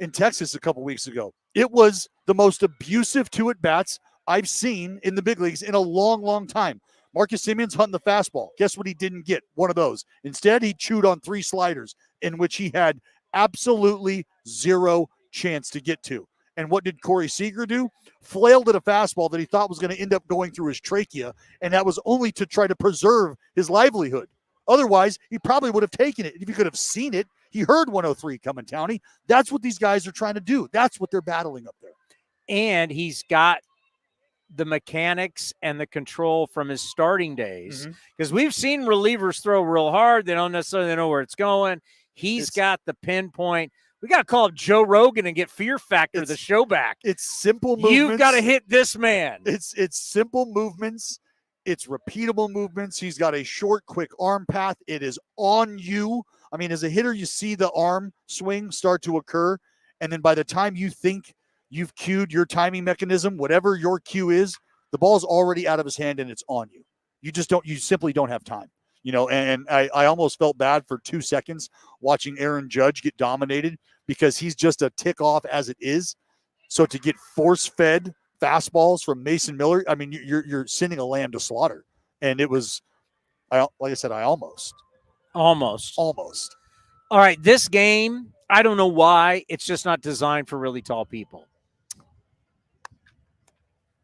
in Texas a couple weeks ago. It was the most abusive 2 at bats I've seen in the big leagues in a long, long time. Marcus Semien's hunting the fastball. Guess what he didn't get? One of those. Instead, he chewed on 3 sliders in which he had absolutely zero chance to get to. And what did Corey Seager do? Flailed at a fastball that he thought was going to end up going through his trachea, and that was only to try to preserve his livelihood. Otherwise, he probably would have taken it. If he could have seen it, he heard 103 coming, Towny. That's what these guys are trying to do. That's what they're battling up there.
And he's got the mechanics and the control from his starting days, because we've seen relievers throw real hard. They don't necessarily know where it's going. He's got the pinpoint. We got to call up Joe Rogan and get Fear Factor, the show back.
It's simple movements.
You've got to hit this man.
It's simple movements. It's repeatable movements. He's got a short, quick arm path. It is on you. I mean, as a hitter, you see the arm swing start to occur, and then by the time you think you've cued your timing mechanism, whatever your cue is, the ball's already out of his hand and it's on you. You simply don't have time. And I almost felt bad for 2 seconds watching Aaron Judge get dominated, because he's just a tick off as it is. So to get force-fed fastballs from Mason Miller, I mean, you're sending a lamb to slaughter. And it was, like I said, I almost.
All right, this game, I don't know why, it's just not designed for really tall people.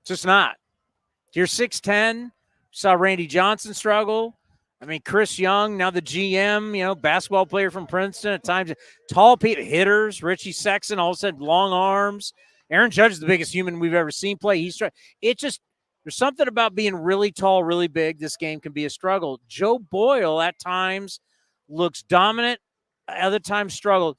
Just not. You're 6'10", saw Randy Johnson struggle. I mean, Chris Young, now the GM, basketball player from Princeton, at times tall people, hitters, Richie Sexton, all of a sudden long arms. Aaron Judge is the biggest human we've ever seen play. There's something about being really tall, really big. This game can be a struggle. Joe Boyle at times looks dominant, other times struggled.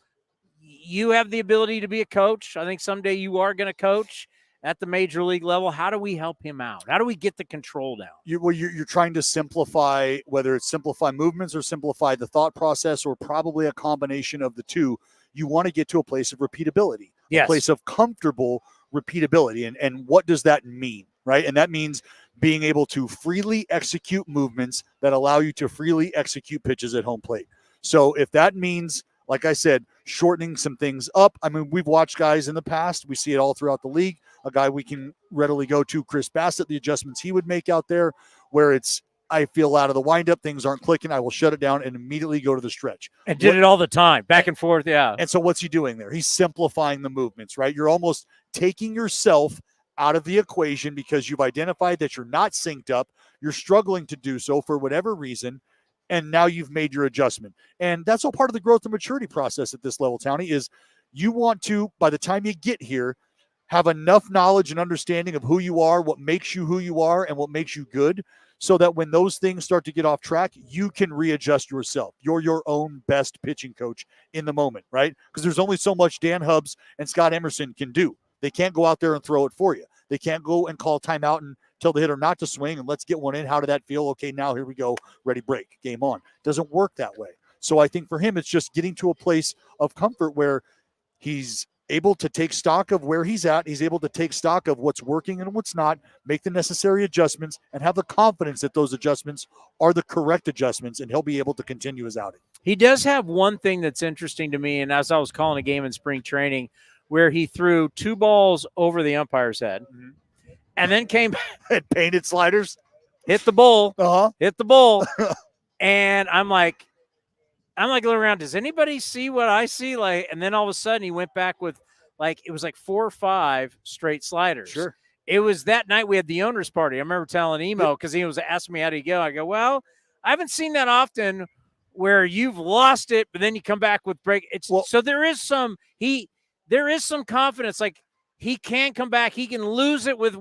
You have the ability to be a coach. I think someday you are going to coach at the major league level. How do we help him out? How do we get the control down?
You're trying to simplify, whether it's simplify movements or simplify the thought process, or probably a combination of the two. You want to get to a place of repeatability, a place of comfortable repeatability. And what does that mean, right? And that means being able to freely execute movements that allow you to freely execute pitches at home plate. So if that means, like I said, shortening some things up. I mean, we've watched guys in the past. We see it all throughout the league. A guy we can readily go to, Chris Bassett, the adjustments he would make out there, where it's, I feel out of the windup, things aren't clicking, I will shut it down and immediately go to the stretch.
And did it all the time, back and forth, yeah.
And so what's he doing there? He's simplifying the movements, right? You're almost taking yourself out of the equation because you've identified that you're not synced up. You're struggling to do so for whatever reason, and now you've made your adjustment. And that's all part of the growth and maturity process at this level, Towny, is you want to, by the time you get here, have enough knowledge and understanding of who you are, what makes you who you are, and what makes you good, so that when those things start to get off track, you can readjust yourself. You're your own best pitching coach in the moment, right? Because there's only so much Dan Hubbs and Scott Emerson can do. They can't go out there and throw it for you. They can't go and call timeout and tell the hitter not to swing and let's get one in. How did that feel? Okay, now here we go. Ready, break, game on. Doesn't work that way. So I think for him, it's just getting to a place of comfort where he's able to take stock of where he's at. He's able to take stock of what's working and what's not, make the necessary adjustments, and have the confidence that those adjustments are the correct adjustments, and he'll be able to continue his outing.
He does have one thing that's interesting to me, and as I was calling a game in spring training, where he threw 2 balls over the umpire's head and then came
and painted sliders,
hit the bull, hit the bull. And I'm like looking around, does anybody see what I see? And then all of a sudden he went back with it was 4 or 5 straight sliders.
Sure.
It was that night we had the owner's party. I remember telling Emo because he was asking me how do you go. I go, well, I haven't seen that often where you've lost it, but then you come back with break. So there is some confidence. He can come back. He can lose it with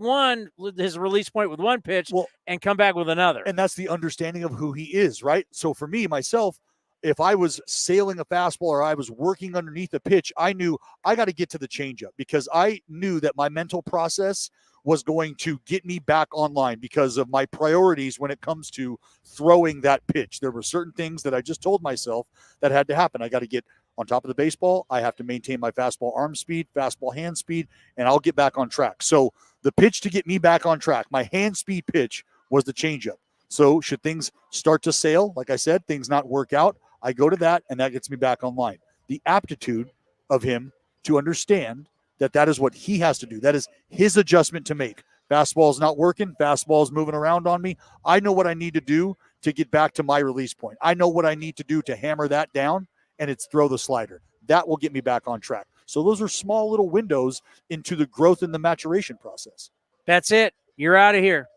his release point with one pitch and come back with another.
And that's the understanding of who he is, right? So for me, myself, if I was sailing a fastball or I was working underneath a pitch, I knew I got to get to the changeup because I knew that my mental process was going to get me back online because of my priorities when it comes to throwing that pitch. There were certain things that I just told myself that had to happen. I got to get on top of the baseball. I have to maintain my fastball arm speed, fastball hand speed, and I'll get back on track. So the pitch to get me back on track, my hand speed pitch was the changeup. So should things start to sail, like I said, things not work out, I go to that, and that gets me back online. The aptitude of him to understand that is what he has to do. That is his adjustment to make. Fastball is not working. Fastball is moving around on me. I know what I need to do to get back to my release point. I know what I need to do to hammer that down, and it's throw the slider. That will get me back on track. So those are small little windows into the growth and the maturation process.
That's it. You're out of here.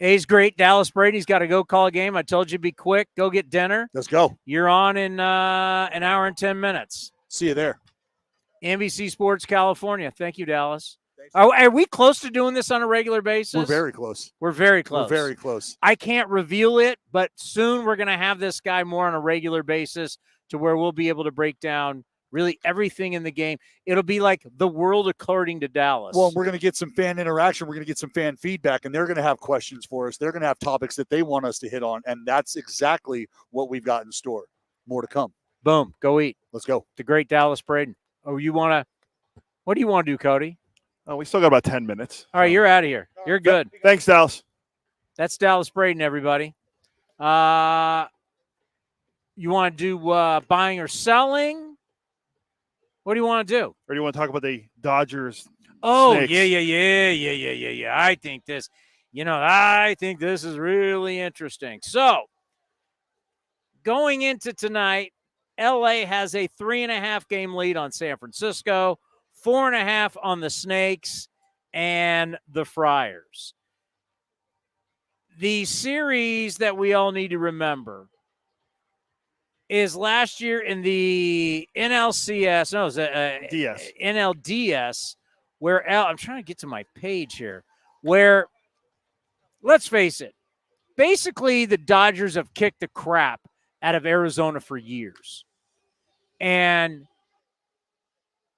A's great. Dallas Brady's got to go call a game. I told you be quick. Go get dinner.
Let's go.
You're on in an hour and 10 minutes.
See you there.
NBC Sports California. Thank you, Dallas. Are we close to doing this on a regular basis?
We're very close.
We're very close.
We're very close.
I can't reveal it, but soon we're going to have this guy more on a regular basis to where we'll be able to break down really everything in the game. It'll be like the world according to Dallas.
Well, we're going to get some fan interaction. We're going to get some fan feedback, and they're going to have questions for us. They're going to have topics that they want us to hit on, and that's exactly what we've got in store. More to come.
Boom. Go eat.
Let's go.
The great Dallas Braden. Oh, what do you want to do, Cody?
Oh, we still got about 10 minutes.
All right, you're out of here. You're good.
Thanks, Dallas.
That's Dallas Braden, everybody. You want to do buying or selling? What do you want to do?
Or do you want to talk about the Dodgers?
Oh,
Snakes?
Yeah. I think this is really interesting. So, going into tonight, LA has a 3.5 game lead on San Francisco, 4.5 on the Snakes and the Friars. The series that we all need to remember is last year in the NLCS, no, it was
DS.
NLDS, where I'm trying to get to my page here, where, let's face it, basically the Dodgers have kicked the crap out of Arizona for years. And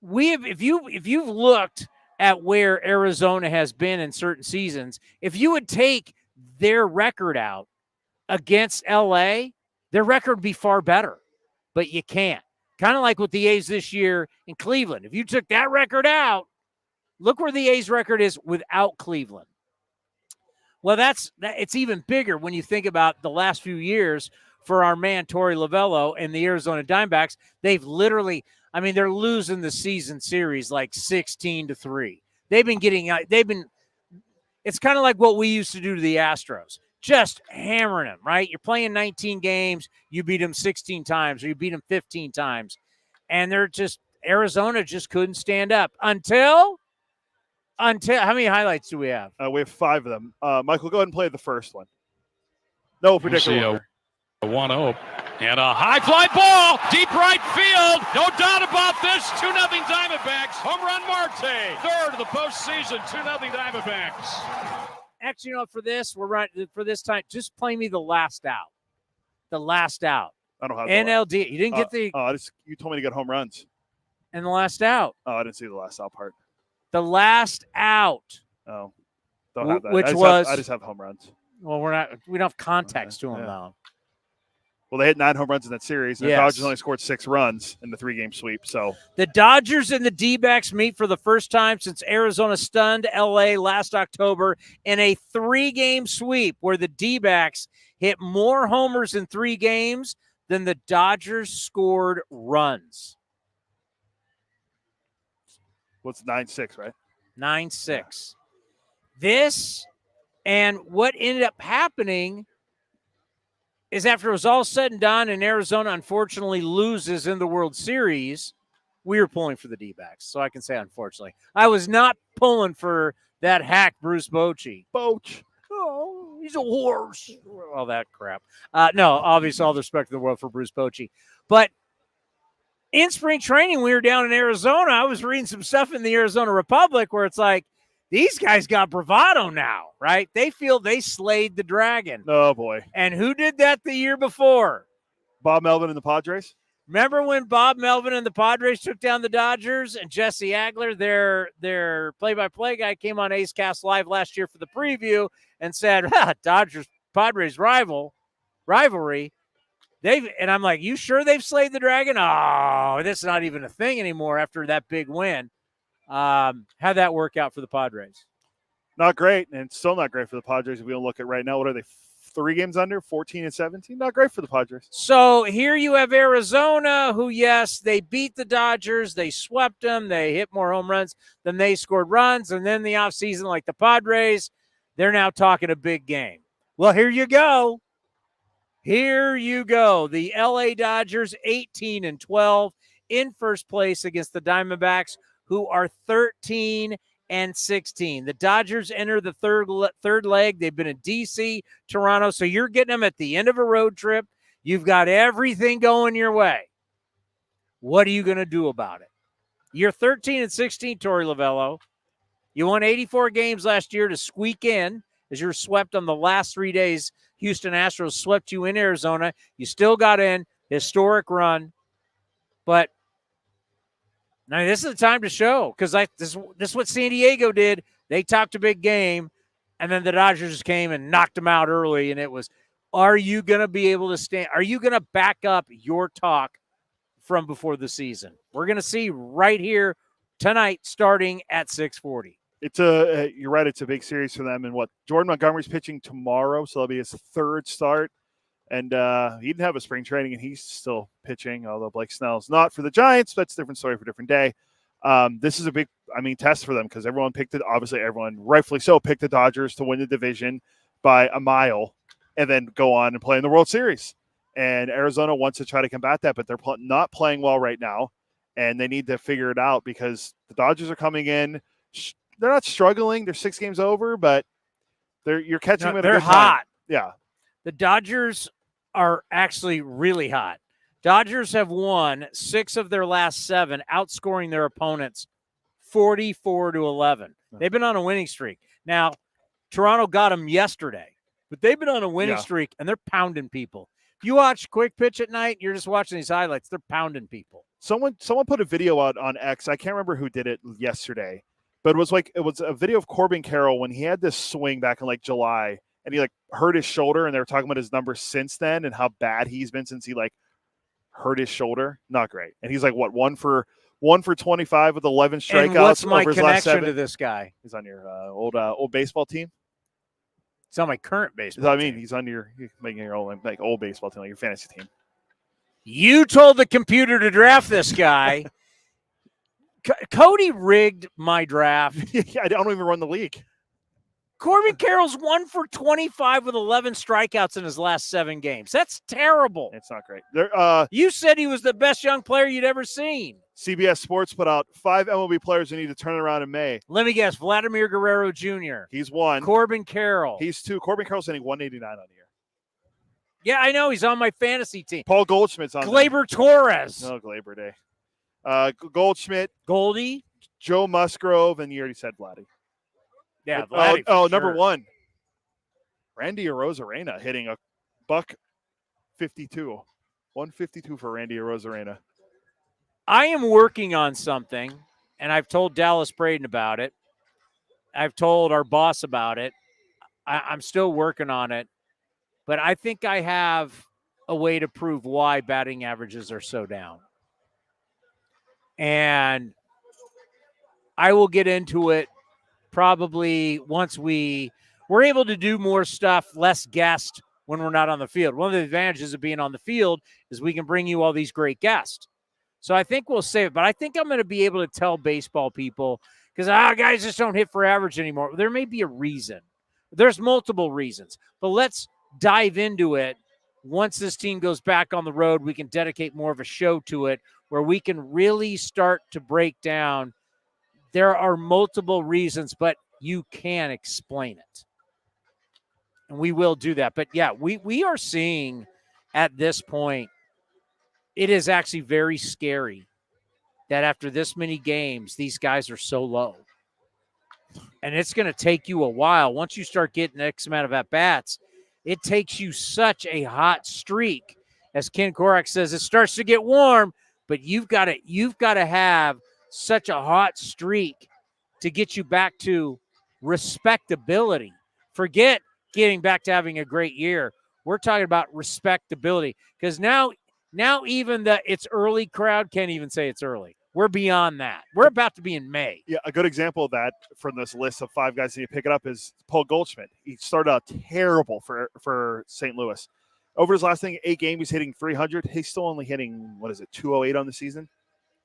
if you've looked at where Arizona has been in certain seasons, if you would take their record out against LA, their record would be far better. But you can't. Kind of like with the A's this year in Cleveland. If you took that record out, look where the A's record is without Cleveland. Well, it's even bigger when you think about the last few years for our man Torey Lovello and the Arizona Diamondbacks. They've literally, they're losing the season series like 16-3. It's kind of like what we used to do to the Astros, just hammering them, right? You're playing 19 games, you beat them 16 times, or you beat them 15 times. And Arizona just couldn't stand up until how many highlights do we have?
We have 5 of them. Michael, go ahead and play the first one. No particular order.
A 1-0 and a high fly ball, deep right field. No doubt about this. 2-0 Diamondbacks. Home run Marte. Third of the postseason. 2-0 Diamondbacks.
Actually, for this, we're right for this time. Just play me the last out. The last out.
I don't have
NLD. You didn't get the.
You told me to get home runs.
And the last out.
Oh, I didn't see the last out part.
The last out.
Oh, don't have that.
Which
I just have home runs.
Well, we don't have context to them though.
Well, they hit 9 home runs in that series. And
yes.
The Dodgers only scored 6 runs in the 3-game sweep. So
the Dodgers and the D-backs meet for the first time since Arizona stunned LA last October in a 3-game sweep where the D-backs hit more homers in 3 games than the Dodgers scored runs.
What's 9-6, right?
9-6. This and what ended up happening is after it was all said and done and Arizona unfortunately loses in the World Series, we were pulling for the D-backs. So I can say unfortunately. I was not pulling for that hack Bruce Bochy.
Boch.
Oh, he's a horse. All that crap. No, obviously all the respect in the world for Bruce Bochy. But in spring training, we were down in Arizona. I was reading some stuff in the Arizona Republic where it's like, these guys got bravado now, right? They feel they slayed the dragon.
Oh, boy.
And who did that the year before?
Bob Melvin and the Padres?
Remember when Bob Melvin and the Padres took down the Dodgers and Jesse Agler, their play-by-play guy, came on A's Cast Live last year for the preview and said, Dodgers-Padres rivalry. And I'm like, you sure they've slayed the dragon? Oh, that's not even a thing anymore after that big win. How'd that work out for the Padres?
Not great, and it's still not great for the Padres if we don't look at right now. What are they, 3 games under, 14-17? Not great for the Padres.
So here you have Arizona, who, yes, they beat the Dodgers. They swept them. They hit more home runs than they scored runs. And then the offseason, like the Padres, they're now talking a big game. Well, here you go. Here you go. The LA Dodgers, 18-12, in first place against the Diamondbacks, who are 13-16. The Dodgers enter the third leg. They've been in D.C., Toronto, so you're getting them at the end of a road trip. You've got everything going your way. What are you going to do about it? You're 13-16, Torey Lovello. You won 84 games last year to squeak in as you're swept on the last 3 days. Houston Astros swept you in Arizona. You still got in. Historic run. But now this is the time to show, because this is what San Diego did. They talked a big game, and then the Dodgers came and knocked them out early, and it was, are you going to be able to stand? Are you going to back up your talk from before the season? We're going to see right here tonight starting at 6:40.
It's you're right, it's a big series for them. And Jordan Montgomery's pitching tomorrow, so that'll be his third start. And he didn't have a spring training, and he's still pitching, although Blake Snell's not for the Giants. That's a different story for a different day. This is a big, test for them because everyone picked it. Obviously, everyone, rightfully so, picked the Dodgers to win the division by a mile and then go on and play in the World Series. And Arizona wants to try to combat that, but they're not playing well right now, and they need to figure it out because the Dodgers are coming in. They're not struggling. They're 6 games over, but you're catching them at a good time.
They're hot.
Yeah.
The Dodgers are actually really hot. Dodgers have won 6 of their last 7, outscoring their opponents 44-11. They've been on a winning streak. Now, Toronto got them yesterday, but they've been on a winning streak, and they're pounding people. If you watch Quick Pitch at night, you're just watching these highlights. They're pounding people.
Someone put a video out on X. I can't remember who did it yesterday, but it was a video of Corbin Carroll when he had this swing back in July, and he hurt his shoulder, and they were talking about his numbers since then and how bad he's been since he hurt his shoulder. Not great. And he's 1 for 25 with 11 strikeouts.
And what's my
over his last
connection
7.
to this guy?
He's on your old baseball team.
It's on my current baseball team.
He's on you're making your old baseball team, your fantasy team.
You told the computer to draft this guy. Cody rigged my draft.
I don't even run the league.
Corbin Carroll's 1 for 25 with 11 strikeouts in his last 7 games. That's terrible.
It's not great.
You said he was the best young player you'd ever seen.
CBS Sports put out 5 MLB players who need to turn around in May.
Let me guess. Vladimir Guerrero Jr.
He's 1.
Corbin Carroll.
He's 2. Corbin Carroll's hitting 189 on the year.
Yeah, I know. He's on my fantasy team.
Paul Goldschmidt's on
Gleyber Torres.
No, Gleyber Day. Goldschmidt.
Goldie.
Joe Musgrove, and you already said Vladdy.
Yeah, Vladdy
number 1. Randy Arozarena hitting a $152. 152 for Randy Arozarena.
I am working on something, and I've told Dallas Braden about it. I've told our boss about it. I'm still working on it, but I think I have a way to prove why batting averages are so down. And I will get into it probably once we're able to do more stuff, less guest when we're not on the field. One of the advantages of being on the field is we can bring you all these great guests. So I think we'll save it. But I think I'm going to be able to tell baseball people, because guys just don't hit for average anymore. There may be a reason. There's multiple reasons. But let's dive into it. Once this team goes back on the road, we can dedicate more of a show to it where we can really start to break down. There are multiple reasons, but you can explain it. And we will do that. But, yeah, we are seeing at this point, it is actually very scary that after this many games, these guys are so low. And it's going to take you a while. Once you start getting X amount of at-bats, it takes you such a hot streak. As Ken Korach says, it starts to get warm, but you've got to have such a hot streak to get you back to respectability. Forget getting back to having a great year. We're talking about respectability, because now even the it's early crowd can't even say it's early. We're beyond that. We're about to be in May.
Yeah, a good example of that from this list of 5 guys that you pick it up is Paul Goldschmidt. He started out terrible for St. Louis. Over his last 8 games, he's hitting 300. He's still only hitting, 208 on the season?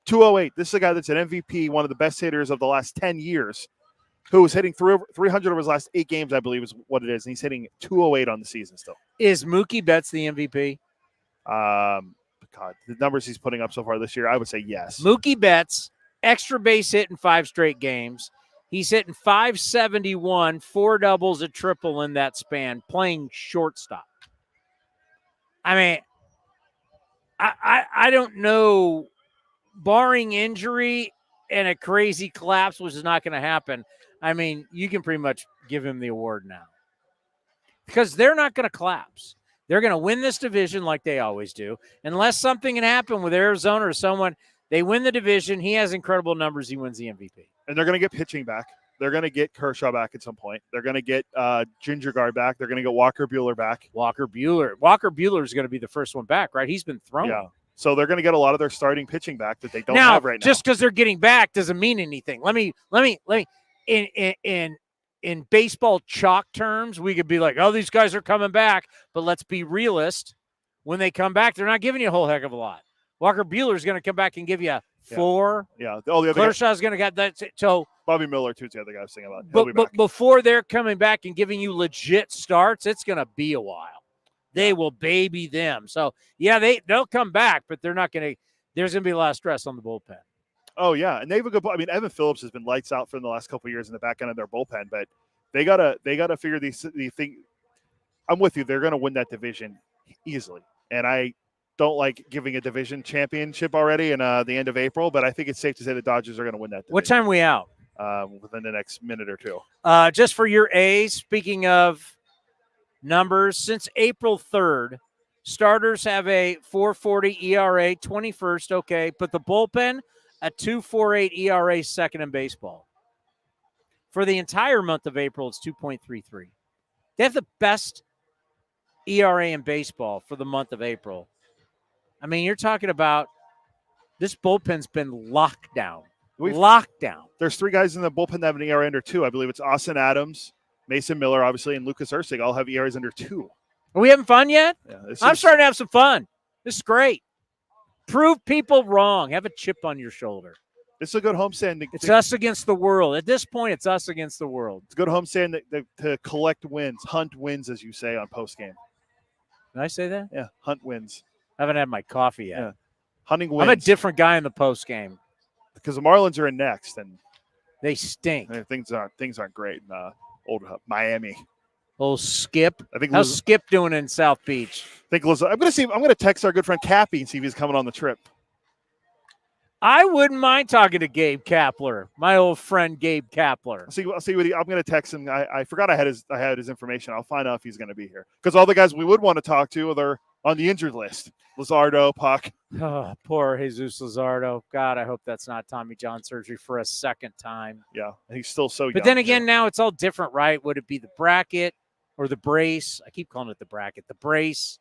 208. This is a guy that's an MVP, one of the best hitters of the last 10 years, who was hitting 300 over his last 8 games, I believe is what it is. And he's hitting 208 on the season still.
Is Mookie Betts the MVP?
God, the numbers he's putting up so far this year, I would say yes.
Mookie Betts, extra base hit in 5 straight games. He's hitting .571, 4 doubles, a triple in that span, playing shortstop. I mean, I don't know, barring injury and a crazy collapse, which is not going to happen. I mean, you can pretty much give him the award now, because they're not going to collapse. They're going to win this division like they always do. Unless something can happen with Arizona or someone, they win the division. He has incredible numbers. He wins the MVP.
And they're going to get pitching back. They're going to get Kershaw back at some point. They're going to get Ginger Guard back. They're going to get Walker Buehler back.
Walker Buehler is going to be the first one back, right? He's been thrown.
Yeah. So they're going to get a lot of their starting pitching back that they don't
now,
have right now.
Just because they're getting back doesn't mean anything. Let me. In baseball chalk terms, we could be like, oh, these guys are coming back. But let's be realist. When they come back, they're not giving you a whole heck of a lot. Walker Buehler is going to come back and give you 4.
Yeah. Oh, the other
Kershaw's going to get that. So
Bobby Miller, too, is the other guy I was thinking about.
But before they're coming back and giving you legit starts, it's going to be a while. They will baby them. So, yeah, they'll come back, but they're not going to – there's going to be a lot of stress on the bullpen.
Oh, yeah, and they have a good – I mean, Evan Phillips has been lights out for the last couple of years in the back end of their bullpen, but they gotta figure these things. I'm with you. They're going to win that division easily, and I don't like giving a division championship already in the end of April, but I think it's safe to say the Dodgers are going to win that division.
What time are we out?
Within the next minute or two.
Just for your A's, speaking of numbers, since April 3rd, starters have a 4.40 ERA, 21st, okay, but the bullpen – a 2.48 ERA, second in baseball. For the entire month of April, it's 2.33. They have the best ERA in baseball for the month of April. I mean, you're talking about this bullpen's been locked down. Locked down.
There's 3 guys in the bullpen that have an ERA under 2. I believe it's Austin Adams, Mason Miller, obviously, and Lucas Ursig all have ERAs under 2.
Are we having fun yet?
Yeah,
I'm starting to have some fun. This is great. Prove people wrong. Have a chip on your shoulder.
It's a good homestand.
It's us against the world. At this point, it's us against the world.
It's a good homestand to collect wins, hunt wins, as you say on postgame.
Did I say that?
Yeah, hunt wins.
I haven't had my coffee yet.
Yeah. Hunting wins.
I'm a different guy in the postgame.
Because the Marlins are in next, and
they stink.
Things aren't great in old Miami.
Old Skip.
I think
how's Skip doing in South Beach?
I'm going to text our good friend Cappy and see if he's coming on the trip.
I wouldn't mind talking to Gabe Kapler, my old friend Gabe Kapler.
I'll see what I'm going to text him. I forgot I had his information. I'll find out if he's going to be here, because all the guys we would want to talk to are on the injured list. Luzardo, Puck.
Oh, poor Jesus Luzardo. God, I hope that's not Tommy John surgery for a second time.
Yeah, he's still so young.
But then again, now it's all different, right? Would it be the bracket or the brace? I keep calling it the bracket. The brace.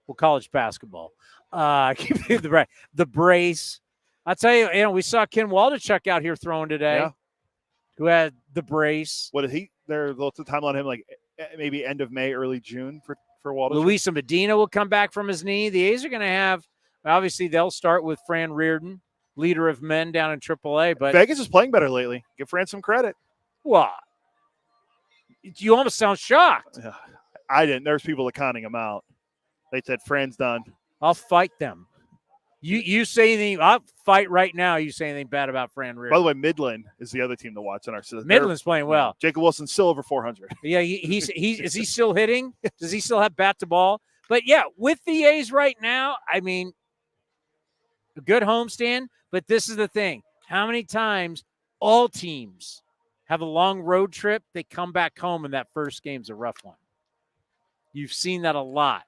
Well, college basketball. The brace. I'll tell you, we saw Ken Waldachuk out here throwing today, who had the brace.
What did he? There's a time on him, like maybe end of May, early June for Waldachuk.
Luis Medina will come back from his knee. The A's are going to have Obviously, they'll start with Fran Reardon, leader of men down in AAA. But
Vegas is playing better lately. Give Fran some credit.
What? You almost sound shocked.
I didn't. There's people that counting him out. They said Fran's done.
I'll fight them. You say anything, I'll fight right now. You say anything bad about Fran Reardon.
By the way, Midland is the other team to watch in our system.
Midland's playing well.
Jacob Wilson's still over 400.
Yeah, is he still hitting? Does he still have bat to ball? But yeah, with the A's right now, I mean, a good homestand. But this is the thing: how many times all teams have a long road trip, they come back home, and that first game's a rough one. You've seen that a lot.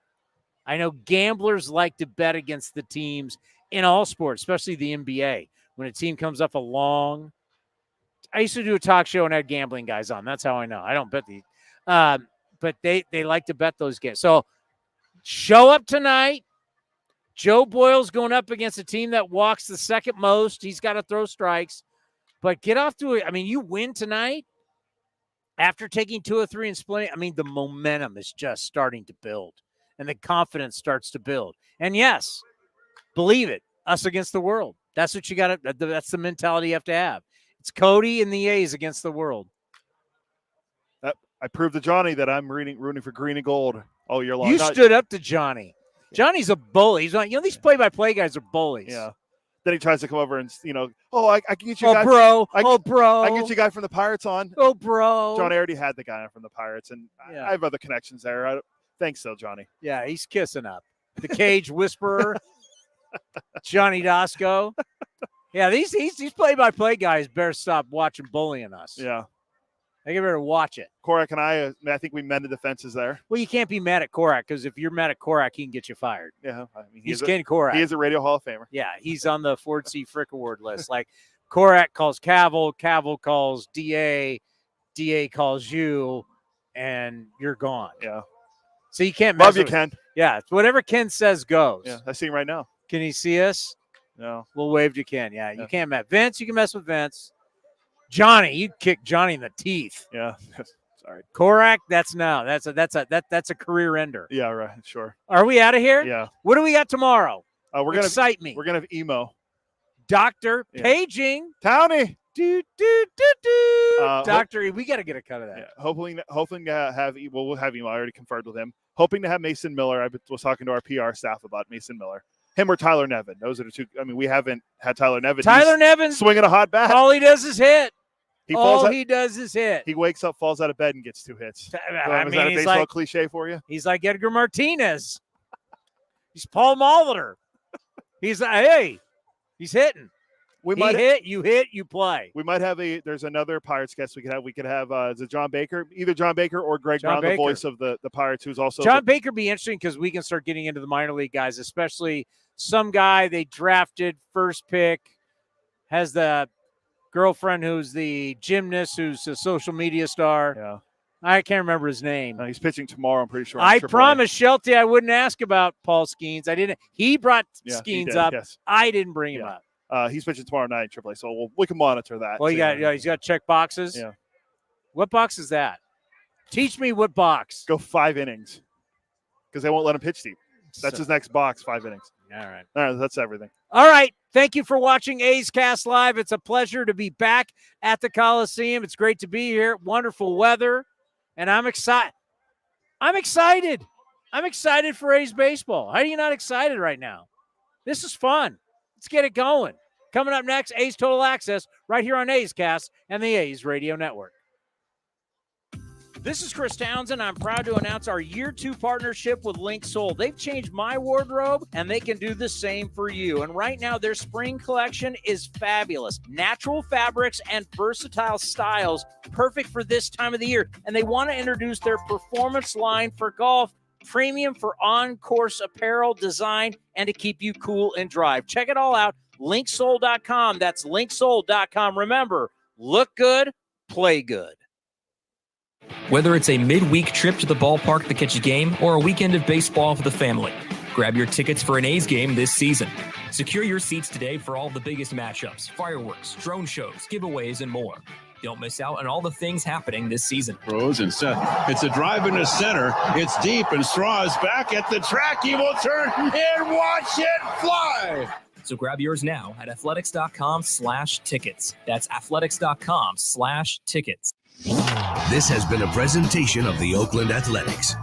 I know gamblers like to bet against the teams in all sports, especially the NBA. When a team comes up a long, I used to do a talk show and had gambling guys on. That's how I know. I don't bet these, but they like to bet those games. So show up tonight. Joe Boyle's going up against a team that walks the second most. He's got to throw strikes, but get off to it. I mean, you win tonight after taking 2 or 3 and splitting. I mean, the momentum is just starting to build. And the confidence starts to build. And yes, believe it, us against the world. That's what you got to, that's the mentality you have to have. It's Cody and the A's against the world.
I proved to Johnny that I'm rooting for green and gold all year long.
You stood up to Johnny. Johnny's a bully. He's like, these play-by-play guys are bullies.
Yeah. Then he tries to come over and, I can get you
a
guy.
Bro.
I can get you a guy from the Pirates on.
Oh, bro.
Johnny already had the guy from the Pirates, and I have other connections there. Thanks, though, Johnny.
Yeah, he's kissing up. The Cage Whisperer, Johnny Doskow. Yeah, these play-by-play guys better stop watching bullying us.
Yeah.
They better watch it.
Korach and I think we mended the fences there.
Well, you can't be mad at Korach because if you're mad at Korach, he can get you fired.
Yeah, I mean,
he's Ken Korach.
He is a Radio Hall of Famer.
Yeah, he's on the Ford C. Frick Award list. Like Korach calls Cavill, Cavill calls DA, DA calls you, and you're gone.
Yeah.
So you can't
love you, Ken.
Yeah, it's whatever Ken says goes.
Yeah, I see him right now.
Can he see us?
No.
We'll wave to Ken. Yeah, you can't mess. Vince, you can mess with Vince. Johnny, you kick Johnny in the teeth.
Yeah. Sorry.
Korach, that's a career ender.
Yeah, right. Sure.
Are we out of here?
Yeah.
What do we got tomorrow?
We're gonna
excite me.
We're gonna have emo.
Doctor paging.
Towny.
Doctor, we got to get a cut of that.
Yeah, hoping to have we'll have emo. I already conferred with him. Hoping to have Mason Miller. I was talking to our PR staff about Mason Miller. Him or Tyler Nevin. Those are the two. I mean, we haven't had Tyler Nevin.
Tyler Nevin
swinging a hot bat.
All he does is hit.
He
does is hit.
He wakes up, falls out of bed, and gets 2 hits. Is that a
he's
baseball
like,
cliche for you?
He's like Edgar Martinez. He's Paul Molitor. He's like, hey, he's hitting. You hit, you play.
We might have there's another Pirates guest we could have is it John Baker? Either John Baker or Greg Brown, the voice of the Pirates, who's also
John Baker be interesting because we can start getting into the minor league guys, especially some guy they drafted first pick, has the girlfriend who's the gymnast, who's a social media star.
Yeah.
I can't remember his name.
He's pitching tomorrow, I'm pretty sure.
I promised Shelton I wouldn't ask about Paul Skeens. I didn't. He brought Skeens up.
Yes.
I didn't bring him up.
He's pitching tomorrow night in AAA, so we can monitor that.
Well, he's got check boxes.
Yeah.
What box is that? Teach me what box.
Go 5 innings because they won't let him pitch deep. That's his next box, 5 innings.
All right.
That's everything.
All right. Thank you for watching A's Cast Live. It's a pleasure to be back at the Coliseum. It's great to be here. Wonderful weather. And I'm excited. I'm excited for A's baseball. How are you not excited right now? This is fun. Let's get it going. Coming up next, A's Total Access right here on A's Cast and the A's Radio Network. This is Chris Townsend. I'm proud to announce our Year 2 partnership with Link Soul. They've changed my wardrobe, and they can do the same for you. And right now, their spring collection is fabulous. Natural fabrics and versatile styles, perfect for this time of the year. And they want to introduce their performance line for golf, premium for on-course apparel design, and to keep you cool and dry. Check it all out, linksoul.com. That's linksoul.com. Remember, look good, play good.
Whether it's a midweek trip to the ballpark to catch a game or a weekend of baseball for the family, grab your tickets for an A's game this season. Secure your seats today for all the biggest matchups, fireworks, drone shows, giveaways, and more.
Don't miss out on all the things happening this season.
Throws and set. It's a drive into center. It's deep, and Straw is back at the track. He will turn and watch it fly.
So grab yours now at athletics.com/tickets. That's athletics.com/tickets.
This has been a presentation of the Oakland Athletics.